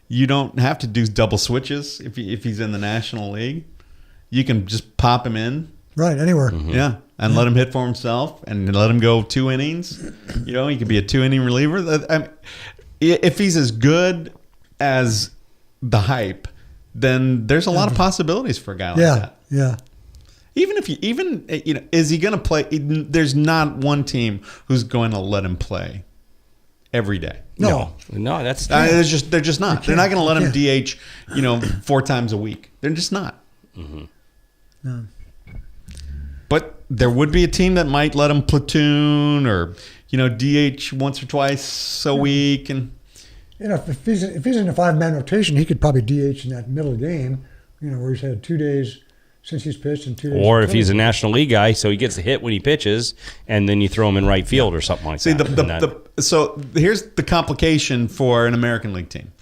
you don't have to do double switches if he's in the National League. You can just pop him in. Right, anywhere. Mm-hmm. Yeah. And let him hit for himself and let him go 2 innings. He could be a 2-inning reliever. If he's as good as the hype, then there's a lot of possibilities for a guy like that. Yeah. Is he going to play? There's not one team who's going to let him play every day. No, that's they're just not. They're not going to let him DH, 4 times a week. They're just not. Mm-hmm. No. But there would be a team that might let him platoon or, DH once or twice a week. And if he's in a 5-man rotation, he could probably DH in that middle game, where he's had 2 days since he's pitched in 2 days. Or if he's a National League guy, so he gets a hit when he pitches, and then you throw him in right field or something like that. So here's the complication for an American League team: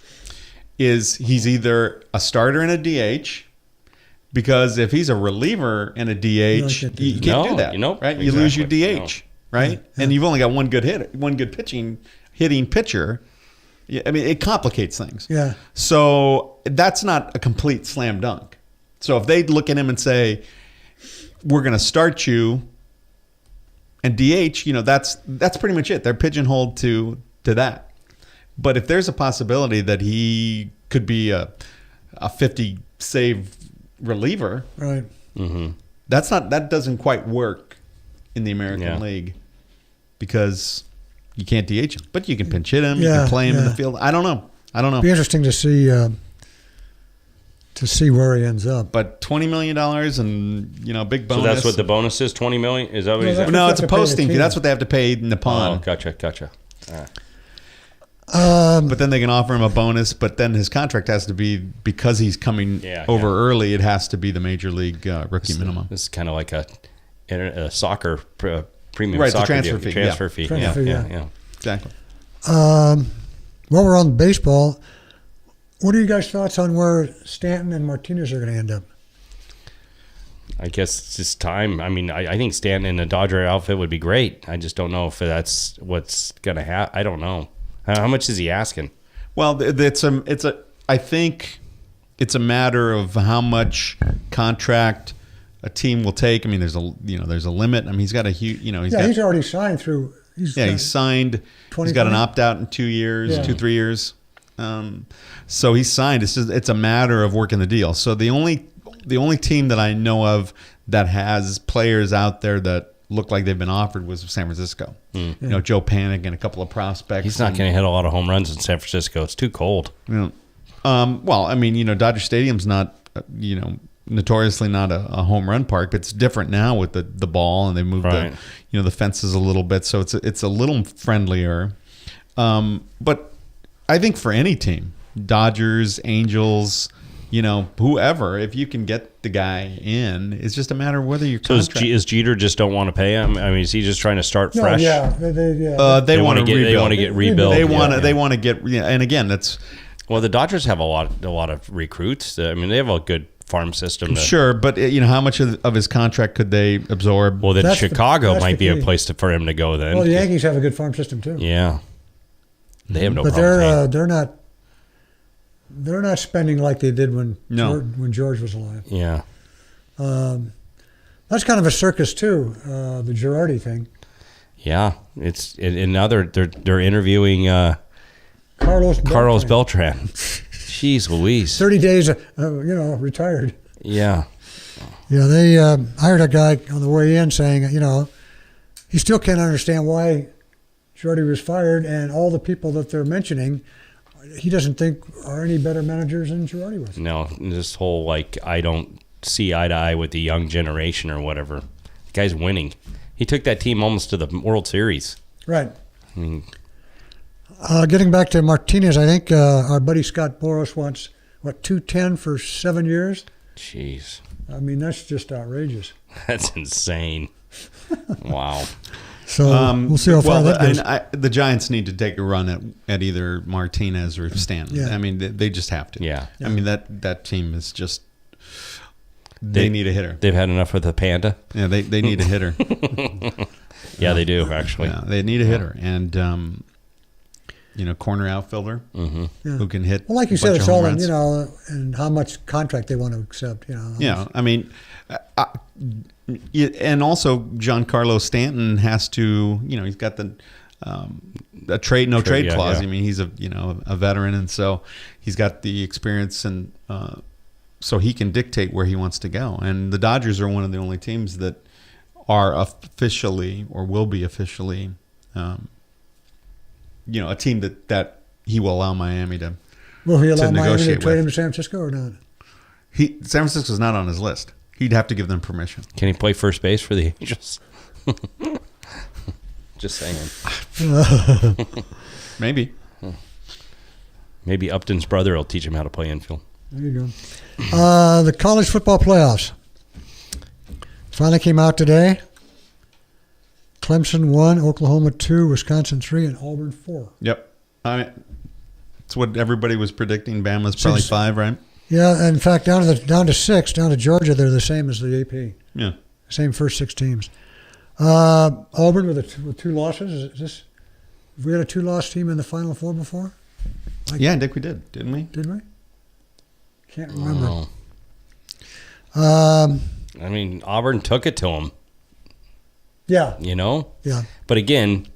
is he's either a starter and a DH, because if he's a reliever and a DH, you can't do that. Right? You lose your DH, right? Yeah. And you've only got one good hitting pitcher. I mean, it complicates things. Yeah. So that's not a complete slam dunk. So if they look at him and say, "We're going to start you," and DH, that's pretty much it. They're pigeonholed to that. But if there's a possibility that he could be a 50 save reliever, right? Mm-hmm. That doesn't quite work in the American League, because you can't DH him, but you can pinch hit him. You can play him in the field. I don't know. It'd be interesting to see where he ends up. But $20 million and big bonus. So that's what the bonus is. $20 million. Is that what he's? No, it's a posting fee. That's what they have to pay Nippon. Oh, gotcha. All right. But then they can offer him a bonus. But then his contract has to be, because he's coming over early. It has to be the major league rookie minimum. This is kind of like a soccer premium, right? soccer The transfer fee. Yeah. Exactly. While we're on baseball, what are you guys' thoughts on where Stanton and Martinez are going to end up? I guess it's just time. I mean, I think Stanton in the Dodger outfit would be great. I just don't know if that's what's going to happen. I don't know. How much is he asking? Well, I think it's a matter of how much contract a team will take. I mean, there's a limit. I mean, he's got a huge, he's already signed through. He's signed. He's got an opt out in 2 years, 3 years. So he's signed. It's a matter of working the deal. So the only team that I know of that has players out there that look like they've been offered was San Francisco. Joe Panic and a couple of prospects. He's not going to hit a lot of home runs in San Francisco. It's too cold. Well, I mean, Dodger Stadium's not, notoriously not a home run park, but it's different now with the ball, and they moved the fences a little bit, so it's a little friendlier. But I think for any team, Dodgers, Angels, whoever, if you can get the guy in, it's just a matter of whether you're. So is Jeter just don't want to pay him? I mean, is he just trying to start fresh? They want to rebuild. They want to get rebuilt. They want to get. And again, that's. Well, the Dodgers have a lot of recruits. I mean, they have a good farm system. Sure, but how much of his contract could they absorb? Well, then Chicago might be a place for him to go then. Well, the Yankees have a good farm system too. Yeah, they have no but problem. They're not spending like they did when George was alive. Yeah, that's kind of a circus too. The Girardi thing. Yeah, now they're interviewing Carlos Beltran. Jeez Louise. 30 days, retired. Yeah. Yeah, they hired a guy on the way in saying, he still can't understand why Girardi was fired, and all the people that they're mentioning, he doesn't think are any better managers than Girardi was. No, this whole, I don't see eye to eye with the young generation or whatever. The guy's winning. He took that team almost to the World Series. Right. I mean, getting back to Martinez, I think our buddy Scott Boras wants, $210 for 7 years? Jeez. I mean, that's just outrageous. That's insane. Wow. So we'll see how far that goes. The Giants need to take a run at either Martinez or Stanton. Yeah. I mean, they just have to. Yeah. I mean, that team is just... They need a hitter. They've had enough of the Panda. Yeah, they need a hitter. Yeah, they do, actually. Yeah, they need a hitter. And... corner outfielder who can hit. Well, like you said, it's all in, and how much contract they want to accept. I mean, and also Giancarlo Stanton has to. He's got the a trade clause. I mean, he's a veteran, and so he's got the experience, and so he can dictate where he wants to go. And the Dodgers are one of the only teams that are officially or will be officially. A team that he will allow Miami to Will he allow Miami to negotiate trade him with. to San Francisco or not? San Francisco's not on his list. He'd have to give them permission. Can he play first base for the Angels? Just saying. Maybe. Maybe Upton's brother will teach him how to play infield. There you go. The college football playoffs. Finally came out today. Clemson 1, Oklahoma 2, Wisconsin 3, and Auburn 4. Yep. It's what everybody was predicting. Bama's probably 5, right? Yeah, in fact, down to 6, down to Georgia, they're the same as the AP. Yeah. Same first 6 teams. Auburn with 2 losses. Have we had a 2-loss team in the Final Four before? Yeah, I think we did, didn't we? Did we? Can't remember. I mean, Auburn took it to them. Yeah. Yeah. But again,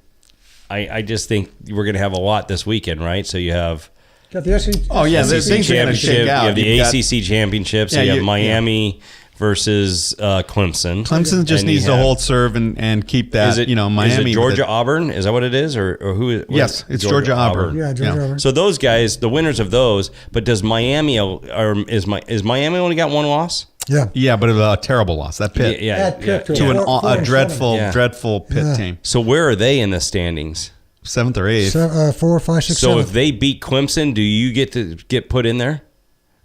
I just think we're going to have a lot this weekend, right? So you have got the SEC. Oh yeah, the SEC championship. You have the ACC championship. So you have Miami versus Clemson. Clemson just needs to hold serve and keep that. Is it, Miami. Is it Georgia Auburn? Is that what it is, or who? Yes, it's Georgia Auburn. Yeah, Georgia Auburn. So those guys, the winners of those. But does Miami is Miami only got 1 loss? Yeah, but a terrible loss. That Pitt. To a dreadful Pitt team. So where are they in the standings? 7th or 8th. 4, 5, 6, So 7. if they beat Clemson, do you get put in there?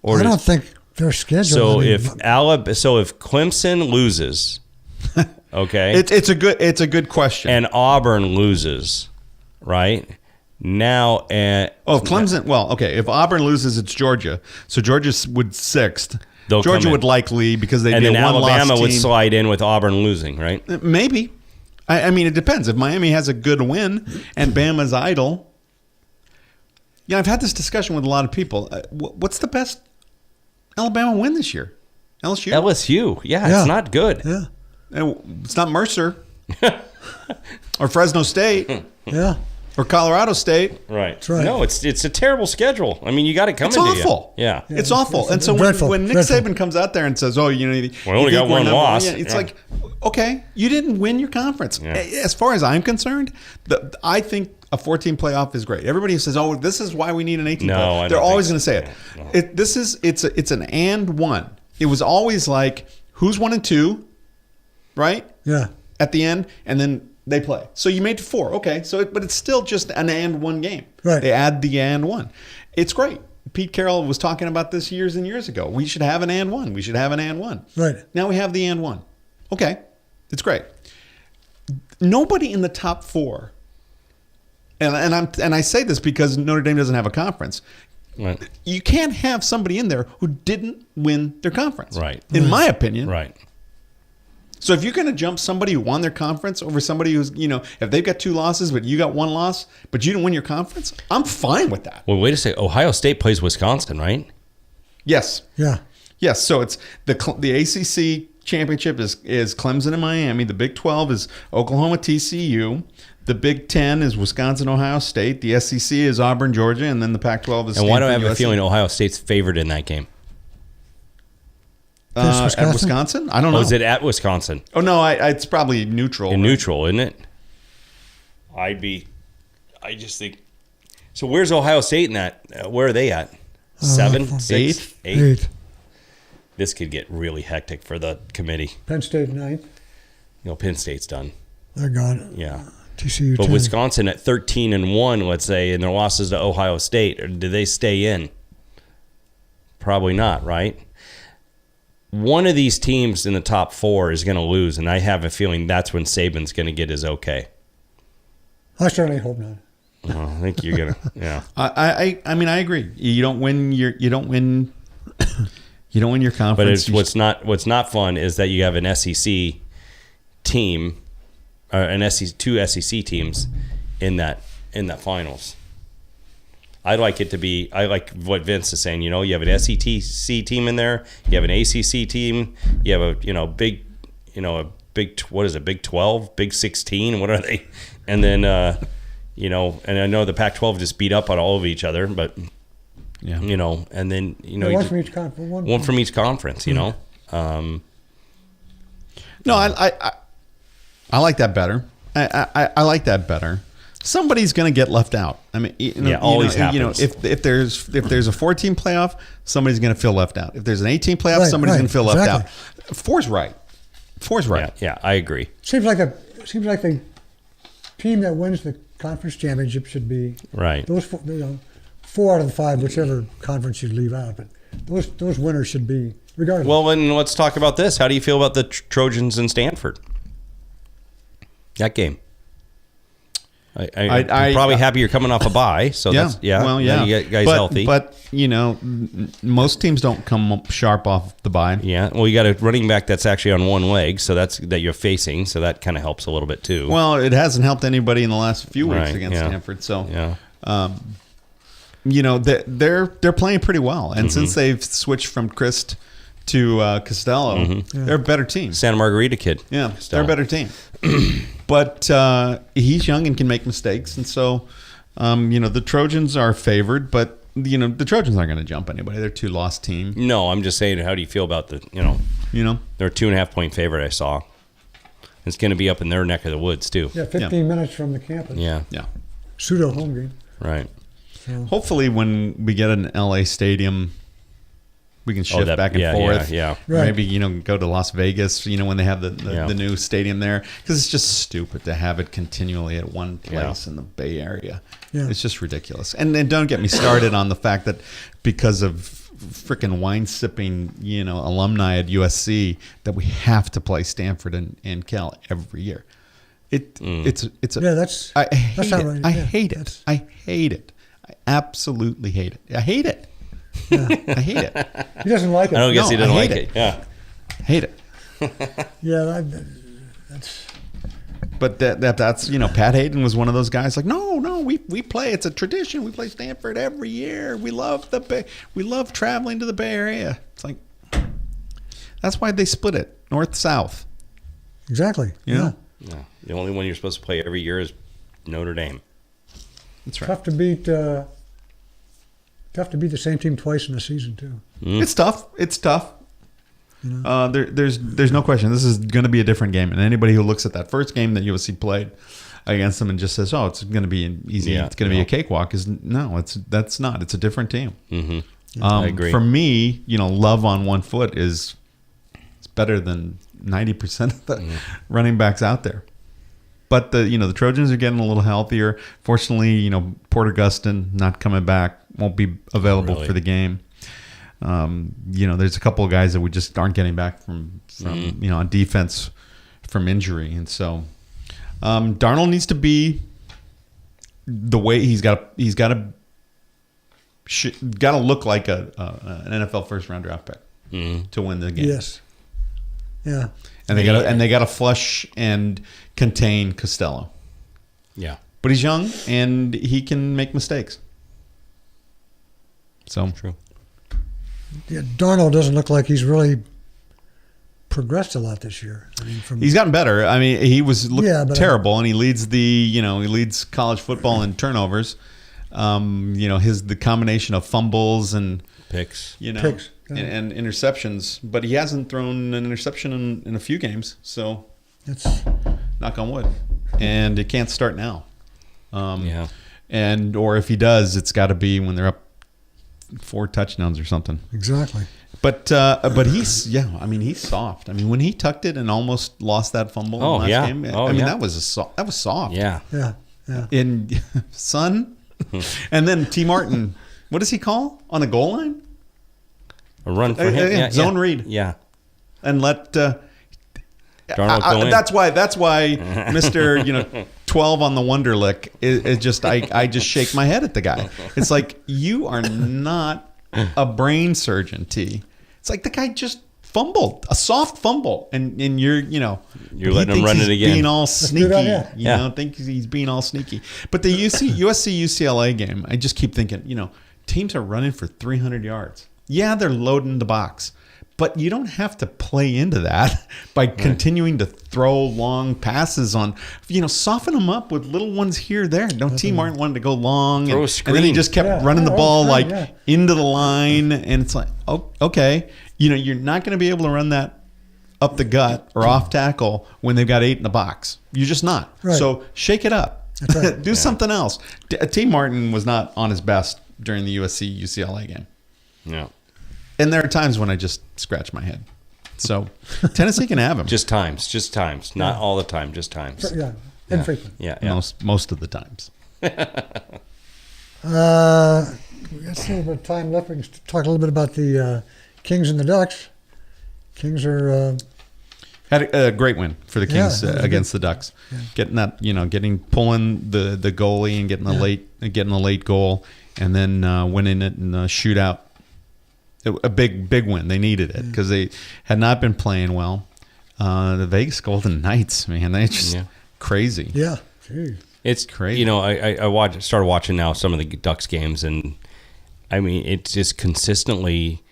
Or I don't think they're scheduled. So if Clemson loses, okay, it's a good question. And Auburn loses, right? Now, if Clemson, if Auburn loses, it's Georgia. So Georgia would 6th. Georgia would likely, because they'd be a one-loss team. And then Alabama would slide in with Auburn losing, right? Maybe. I mean, it depends. If Miami has a good win and Bama's idle. Yeah, I've had this discussion with a lot of people. What's the best Alabama win this year? LSU? LSU. Yeah, it's not good. Yeah. It's not Mercer. Or Fresno State. Yeah. Or Colorado State. Right. That's right. No, it's a terrible schedule. I mean, you got to come into It's awful. Yeah. It's awful. And so when Nick Saban comes out there and says, we only got 1 loss. It's like, okay, you didn't win your conference. Yeah. As far as I'm concerned, I think a 14 playoff is great. Everybody says, this is why we need an 18 playoff. They're always going to say it. No. It's an and 1. It was always like, who's 1 and 2, right? Yeah. At the end, and then they play. So you made 4. Okay. But it's still just an and 1 game. Right. They add the and 1. It's great. Pete Carroll was talking about this years and years ago. We should have an and 1. We should have an and 1. Right. Now we have the and 1. Okay. It's great. Nobody in the top 4. And I say this because Notre Dame doesn't have a conference. Right. You can't have somebody in there who didn't win their conference. Right. In my opinion. Right. So if you're going to jump somebody who won their conference over somebody who's, if they've got 2 losses, but you got 1 loss, but you didn't win your conference, I'm fine with that. Well, wait a second. Ohio State plays Wisconsin, right? Yes. Yeah. Yes. So it's the ACC championship is Clemson and Miami. The Big 12 is Oklahoma, TCU. The Big 10 is Wisconsin, Ohio State. The SEC is Auburn, Georgia, and then the Pac-12 is. And why do I have USC. a feeling Ohio State's favored in that game? At Wisconsin? I don't know. Oh, is it at Wisconsin? Oh, no, it's probably neutral. Neutral, isn't it? I just think. So where's Ohio State in that? Where are they at? 7, 6, 8? This could get really hectic for the committee. Penn State 9th. Penn State's done. They're gone. Yeah. TCU But 10. Wisconsin at 13-1, let's say, and their losses to Ohio State, or do they stay in? Probably not, right? One of these teams in the top 4 is going to lose, and I have a feeling that's when Saban's going to get his okay. I certainly hope not. Well, I think you're gonna. Yeah. I mean, I agree. You don't win your conference. But what's not fun is that you have an SEC team, two SEC teams in that finals. I like what Vince is saying. You have an SEC team in there. You have an ACC team. You have a big what is it? Big 12, Big 16. What are they? And then and I know the Pac-12 just beat up on all of each other, but yeah, and then one from each conference. One from each conference. No, I like that better. I like that better. Somebody's going to get left out. I mean, always happens. If there's a 14 playoff, somebody's going to feel left out. If there's an 18 playoff, somebody's going to feel left out. 4's right. 4's right. Yeah, I agree. Seems like the team that wins the conference championship should be right. Those 4 out of the 5, whichever conference you leave out, but those winners should be regardless. Well, then let's talk about this. How do you feel about the Trojans in Stanford? That game. I'm probably happy you're coming off a bye. So that's Well, yeah. You get guys healthy. But most teams don't come up sharp off the bye. Yeah. Well, you got a running back that's actually on one leg, so that you're facing. So that kind of helps a little bit too. Well, it hasn't helped anybody in the last few weeks against Stanford. So they're playing pretty well, and since they've switched from Christ to Costello, they're a better team. Santa Margarita kid. Yeah, they're a better team. But he's young and can make mistakes, and so the Trojans are favored. But the Trojans aren't going to jump anybody. They're a 2-loss team. No, I'm just saying. How do you feel about they're a 2.5-point favorite? I saw. It's going to be up in their neck of the woods too. Yeah, 15 minutes from the campus. Yeah. Pseudo home game. Right. So. Hopefully, when we get an LA stadium, we can shift back and forth. Yeah. Right. Maybe go to Las Vegas. When they have the new stadium there, because it's just stupid to have it continually at one place in the Bay Area. Yeah. It's just ridiculous. And then don't get me started on the fact that because of freaking wine sipping alumni at USC that we have to play Stanford and Cal every year. I hate it. I absolutely hate it. I hate it. Yeah. I hate it. He doesn't like it. I don't guess he doesn't like it. Yeah. Hate it. Yeah, that's. But that's Pat Hayden was one of those guys like no we play, it's a tradition, we play Stanford every year, we love traveling to the Bay Area. It's like that's why they split it north south. Exactly. Yeah. The only one you're supposed to play every year is Notre Dame. That's right. Tough to beat the same team twice in a season too. It's tough. There's no question. This is going to be a different game, and anybody who looks at that first game that USC played against them and just says, "Oh, it's going to be easy. It's going to be a cakewalk," that's not. It's a different team. Mm-hmm. I agree. For me, love on one foot is better than 90% of the running backs out there. But the Trojans are getting a little healthier. Fortunately, Porter Gustin not coming back, won't be available for the game. There's a couple of guys that we just aren't getting back from on defense from injury, and so Darnold needs to be the way he's got to look like an NFL first round draft pick to win the game. Yes. Yeah. And they got to flush and contain Costello. Yeah. But he's young and he can make mistakes. So true. Yeah, Darnold doesn't look like he's really progressed a lot this year. He's gotten better. I mean, he was terrible, and he leads college football in turnovers. The combination of fumbles and picks, picks. And interceptions, but he hasn't thrown an interception in a few games. So, knock on wood, and it can't start now. Or if he does, it's got to be when they're up 4 touchdowns or something. Exactly. But he's he's soft. I mean, when he tucked it and almost lost that fumble in the last game, that was soft. Yeah. And son, and then T. Martin, what does he call on the goal line? A run for him. Zone read. Yeah. And let Darnold go in. That's why Mr. 12 on the Wonderlick is just I just shake my head at the guy. It's like, you are not a brain surgeon, T. It's like the guy just fumbled, a soft fumble, and you're letting him run it again. Being all sneaky, think he's being all sneaky. But the USC UCLA game, I just keep thinking, teams are running for 300 yards. Yeah, they're loading the box, but you don't have to play into that by continuing to throw long passes on. Soften them up with little ones here, there. T. Martin wanted to go long, and then he just kept running the ball into the line, and it's like, oh, okay, you're not going to be able to run that up the gut or off tackle when they've got 8 in the box. You're just not. Right. So shake it up. That's right. Do something else. T. Martin was not on his best during the USC UCLA game. Yeah. And there are times when I just scratch my head. So Tennessee can have him. Just times. Not all the time, just times. Infrequent. Yeah. Most of the times. We got a little bit of time left. We can talk a little bit about the Kings and the Ducks. Kings are Had a great win for the Kings Yeah, against the Ducks. Yeah. Getting that, pulling the goalie and getting the late goal, and then winning it in a shootout. A big win. They needed it because they had not been playing well. The Vegas Golden Knights, man, they just crazy. Yeah, Jeez. It's crazy. I started watching now some of the Ducks games, and I mean it's just consistently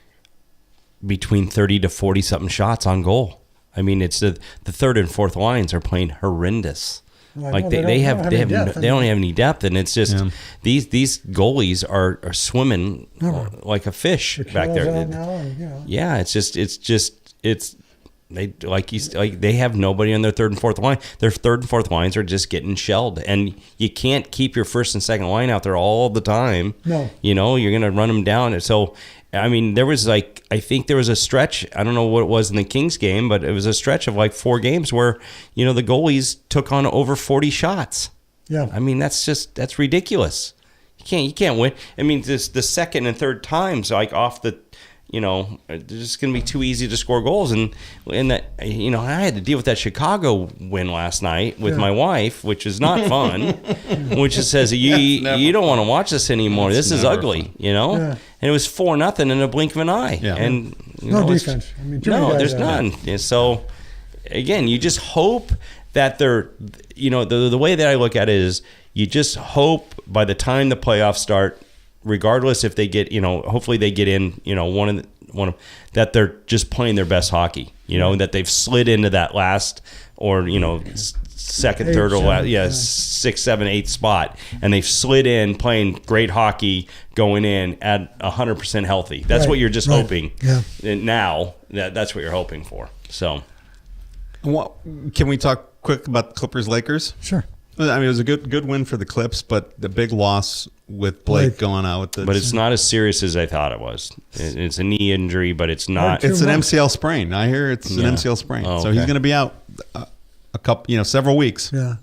between 30 to 40 something shots on goal. I mean, it's the third and fourth lines are playing horrendous. Well, like they don't have any depth, and it's just these goalies are swimming like a fish back there. Yeah, they have nobody on their third and fourth line. Their third and fourth lines are just getting shelled, and you can't keep your first and second line out there all the time. No, you're gonna run them down. And so, I mean, I think there was a stretch. I don't know what it was in the Kings game, but it was a stretch of like 4 games where the goalies took on over 40 shots. Yeah, I mean that's ridiculous. You can't win. I mean, the second and third times like off the. It's just going to be too easy to score goals. And that, I had to deal with that Chicago win last night with my wife, which is not fun, which says, you don't want to watch this anymore. This is ugly, And it was 4-0 in a blink of an eye. Yeah. And no defense. I mean, there's none. And so, again, you just hope that they're, the way that I look at it is you just hope by the time the playoffs start, regardless if they get, hopefully they get in, one of that they're just playing their best hockey, that they've slid into that last or, second, third, or last, 6th, 7th, 8th spot, and they've slid in playing great hockey going in at 100% healthy. That's what you're just hoping. Yeah. And now that's what you're hoping for. So, can we talk quick about the Clippers-Lakers? Sure. I mean, it was a good win for the Clips, but the big loss with Blake going out with the. But it's not as serious as I thought it was. It's a knee injury, but it's not. It's an MCL sprain. I hear it's an MCL sprain, so he's going to be out a couple, several weeks. Yeah,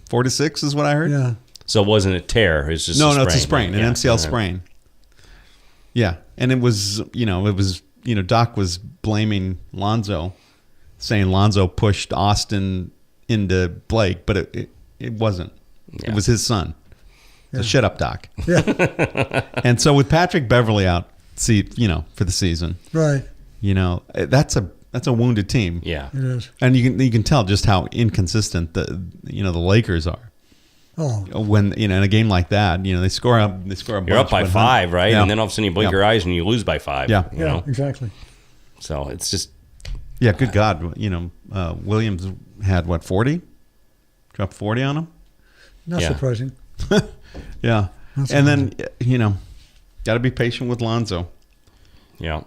4 to 6 is what I heard. Yeah. So it wasn't a tear. It's just no, it's a sprain, an MCL sprain. Yeah, and it was Doc was blaming Lonzo, saying Lonzo pushed Austin into Blake, but it wasn't. Yeah. It was his son. So shut up, Doc. Yeah. And so with Patrick Beverley out, for the season, right? That's a wounded team. Yeah, it is. And you can tell just how inconsistent the Lakers are. Oh, when in a game like that, they score a bunch. You're up by 5, right? Yeah. And then all of a sudden you blink your eyes and you lose by 5. Yeah, exactly. So it's just good God, Williams had 40. Dropped 40 on him? Not surprising. Yeah. And then, got to be patient with Lonzo. Yeah.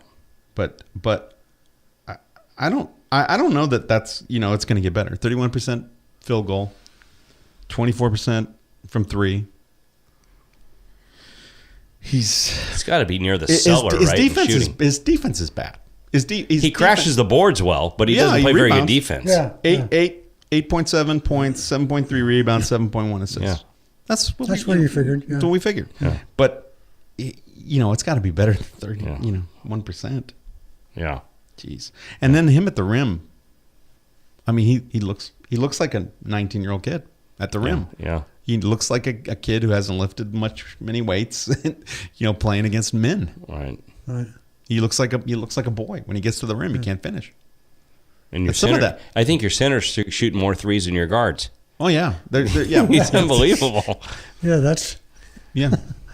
But I don't know that's, it's going to get better. 31% field goal, 24% from 3. It's got to be near the cellar, right? His defense is bad. He crashes the boards well, but he doesn't play very good defense. Yeah. 8.7 points, 7.3 rebounds, 7.1 assists. Yeah. That's what you figured. Yeah. That's what we figured. Yeah. But it's got to be better than 30. 1%. Yeah. Jeez. And then him at the rim. I mean, he looks like a 19-year-old kid at the rim. Yeah. He looks like a kid who hasn't lifted many weights. Playing against men. Right. He looks like a boy when he gets to the rim. He can't finish. And your center, I think your center's shooting more threes than your guards. Oh yeah, He's unbelievable. Yeah,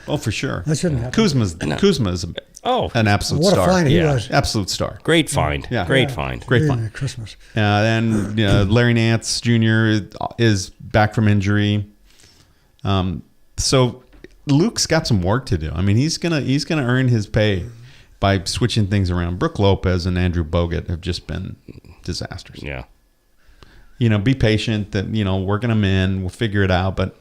Oh, for sure. That shouldn't happen. Kuzma's an absolute what star. What a find he was. Absolute star. Great find. Yeah. Great find. Great find. Christmas. And Larry Nance Jr. is back from injury. So Luke's got some work to do. I mean, he's gonna earn his pay by switching things around. Brooke Lopez and Andrew Bogut have just been disasters. Yeah. Be patient. That working them in. We'll figure it out. But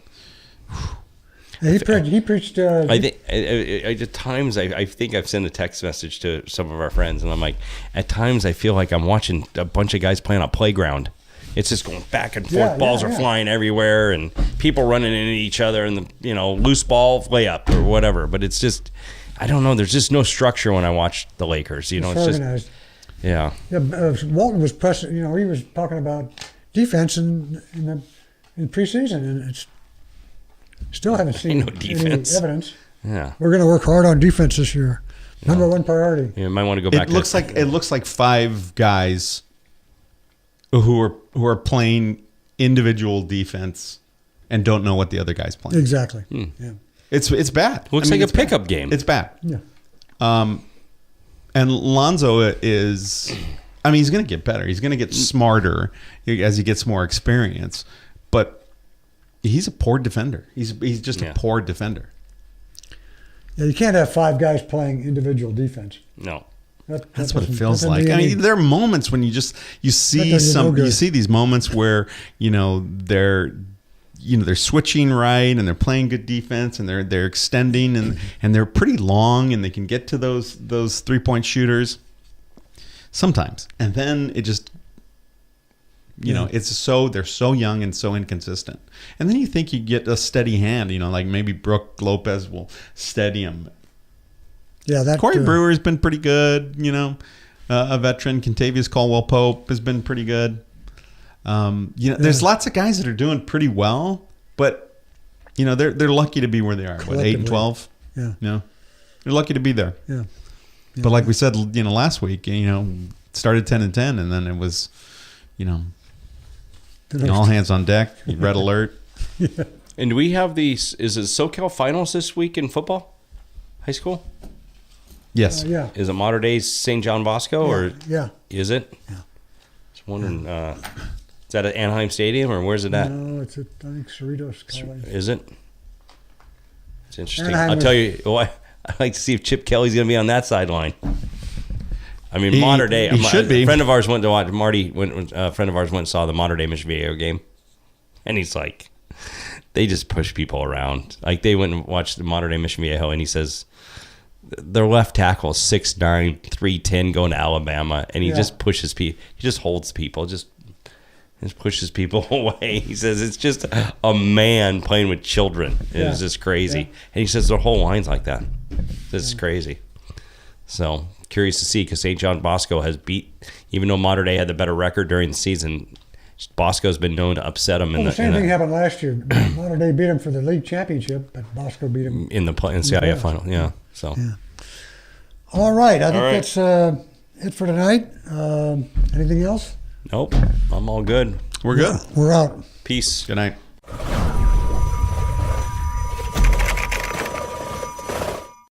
he preached. I think at times I think I've sent a text message to some of our friends, and I'm like, at times I feel like I'm watching a bunch of guys playing on a playground. It's just going back and forth. Balls are flying everywhere, and people running into each other, and the loose ball layup or whatever. But it's just, I don't know. There's just no structure when I watch the Lakers. It's organized. just Yeah. Walton was pressing. He was talking about defense in preseason, and it's still haven't seen any evidence. Yeah. We're going to work hard on defense this year. Number one priority. You might want to go back. It looks like 5 guys who are playing individual defense and don't know what the other guy's playing. Exactly. Yeah. It's bad. Looks like a pickup game. It's bad. Yeah. And Lonzo is, he's going to get better. He's going to get smarter as he gets more experience. But he's a poor defender. He's just a poor defender. Yeah, you can't have 5 guys playing individual defense. No. That's what it feels like. There are moments when you see these moments where they're switching right and they're playing good defense and they're extending and they're pretty long and they can get to those 3-point shooters sometimes. And then it just they're so young and so inconsistent. And then you think you get a steady hand, like maybe Brook Lopez will steady him. Yeah, Corey Brewer's been pretty good, a veteran. Kentavious Caldwell-Pope has been pretty good. There's lots of guys that are doing pretty well, but they're lucky to be where they are. What, 8 and 12? Yeah. They're lucky to be there. Yeah. But like we said, last week, started 10 and 10, and then it was, all hands on deck, red alert. Yeah. And do we have is it SoCal finals this week in football? High school? Yes. Yeah. Is it Mater Dei St. John Bosco or is it? Yeah. Just wondering. Is that at Anaheim Stadium or where's it at? No, it's at I think Cerritos College. Is it? It's interesting. Anaheim I'll tell you. I'd like to see if Chip Kelly's going to be on that sideline. Mater Dei. He should be. A friend of ours went to watch. A friend of ours went and saw the Mater Dei Mission Viejo game, and he's like, they just push people around. Like they went and watched the Mater Dei Mission Viejo, and he says their left tackle is 6'9", 310, going to Alabama, and he just pushes people. He just holds people, just pushes people away. He says it's just a man playing with children. It's just crazy. Yeah. And he says their whole line's like that. This is crazy. So curious to see because St. John Bosco has beat, even though Mater Dei had the better record during the season, Bosco's been known to upset them. The same thing happened last year. Mater Dei beat them for the league championship, but Bosco beat them in the NCAA final. Yeah. So. Yeah. All right. I think that's it for tonight. Anything else? Nope. I'm all good. We're good. We're out. Peace. Good night.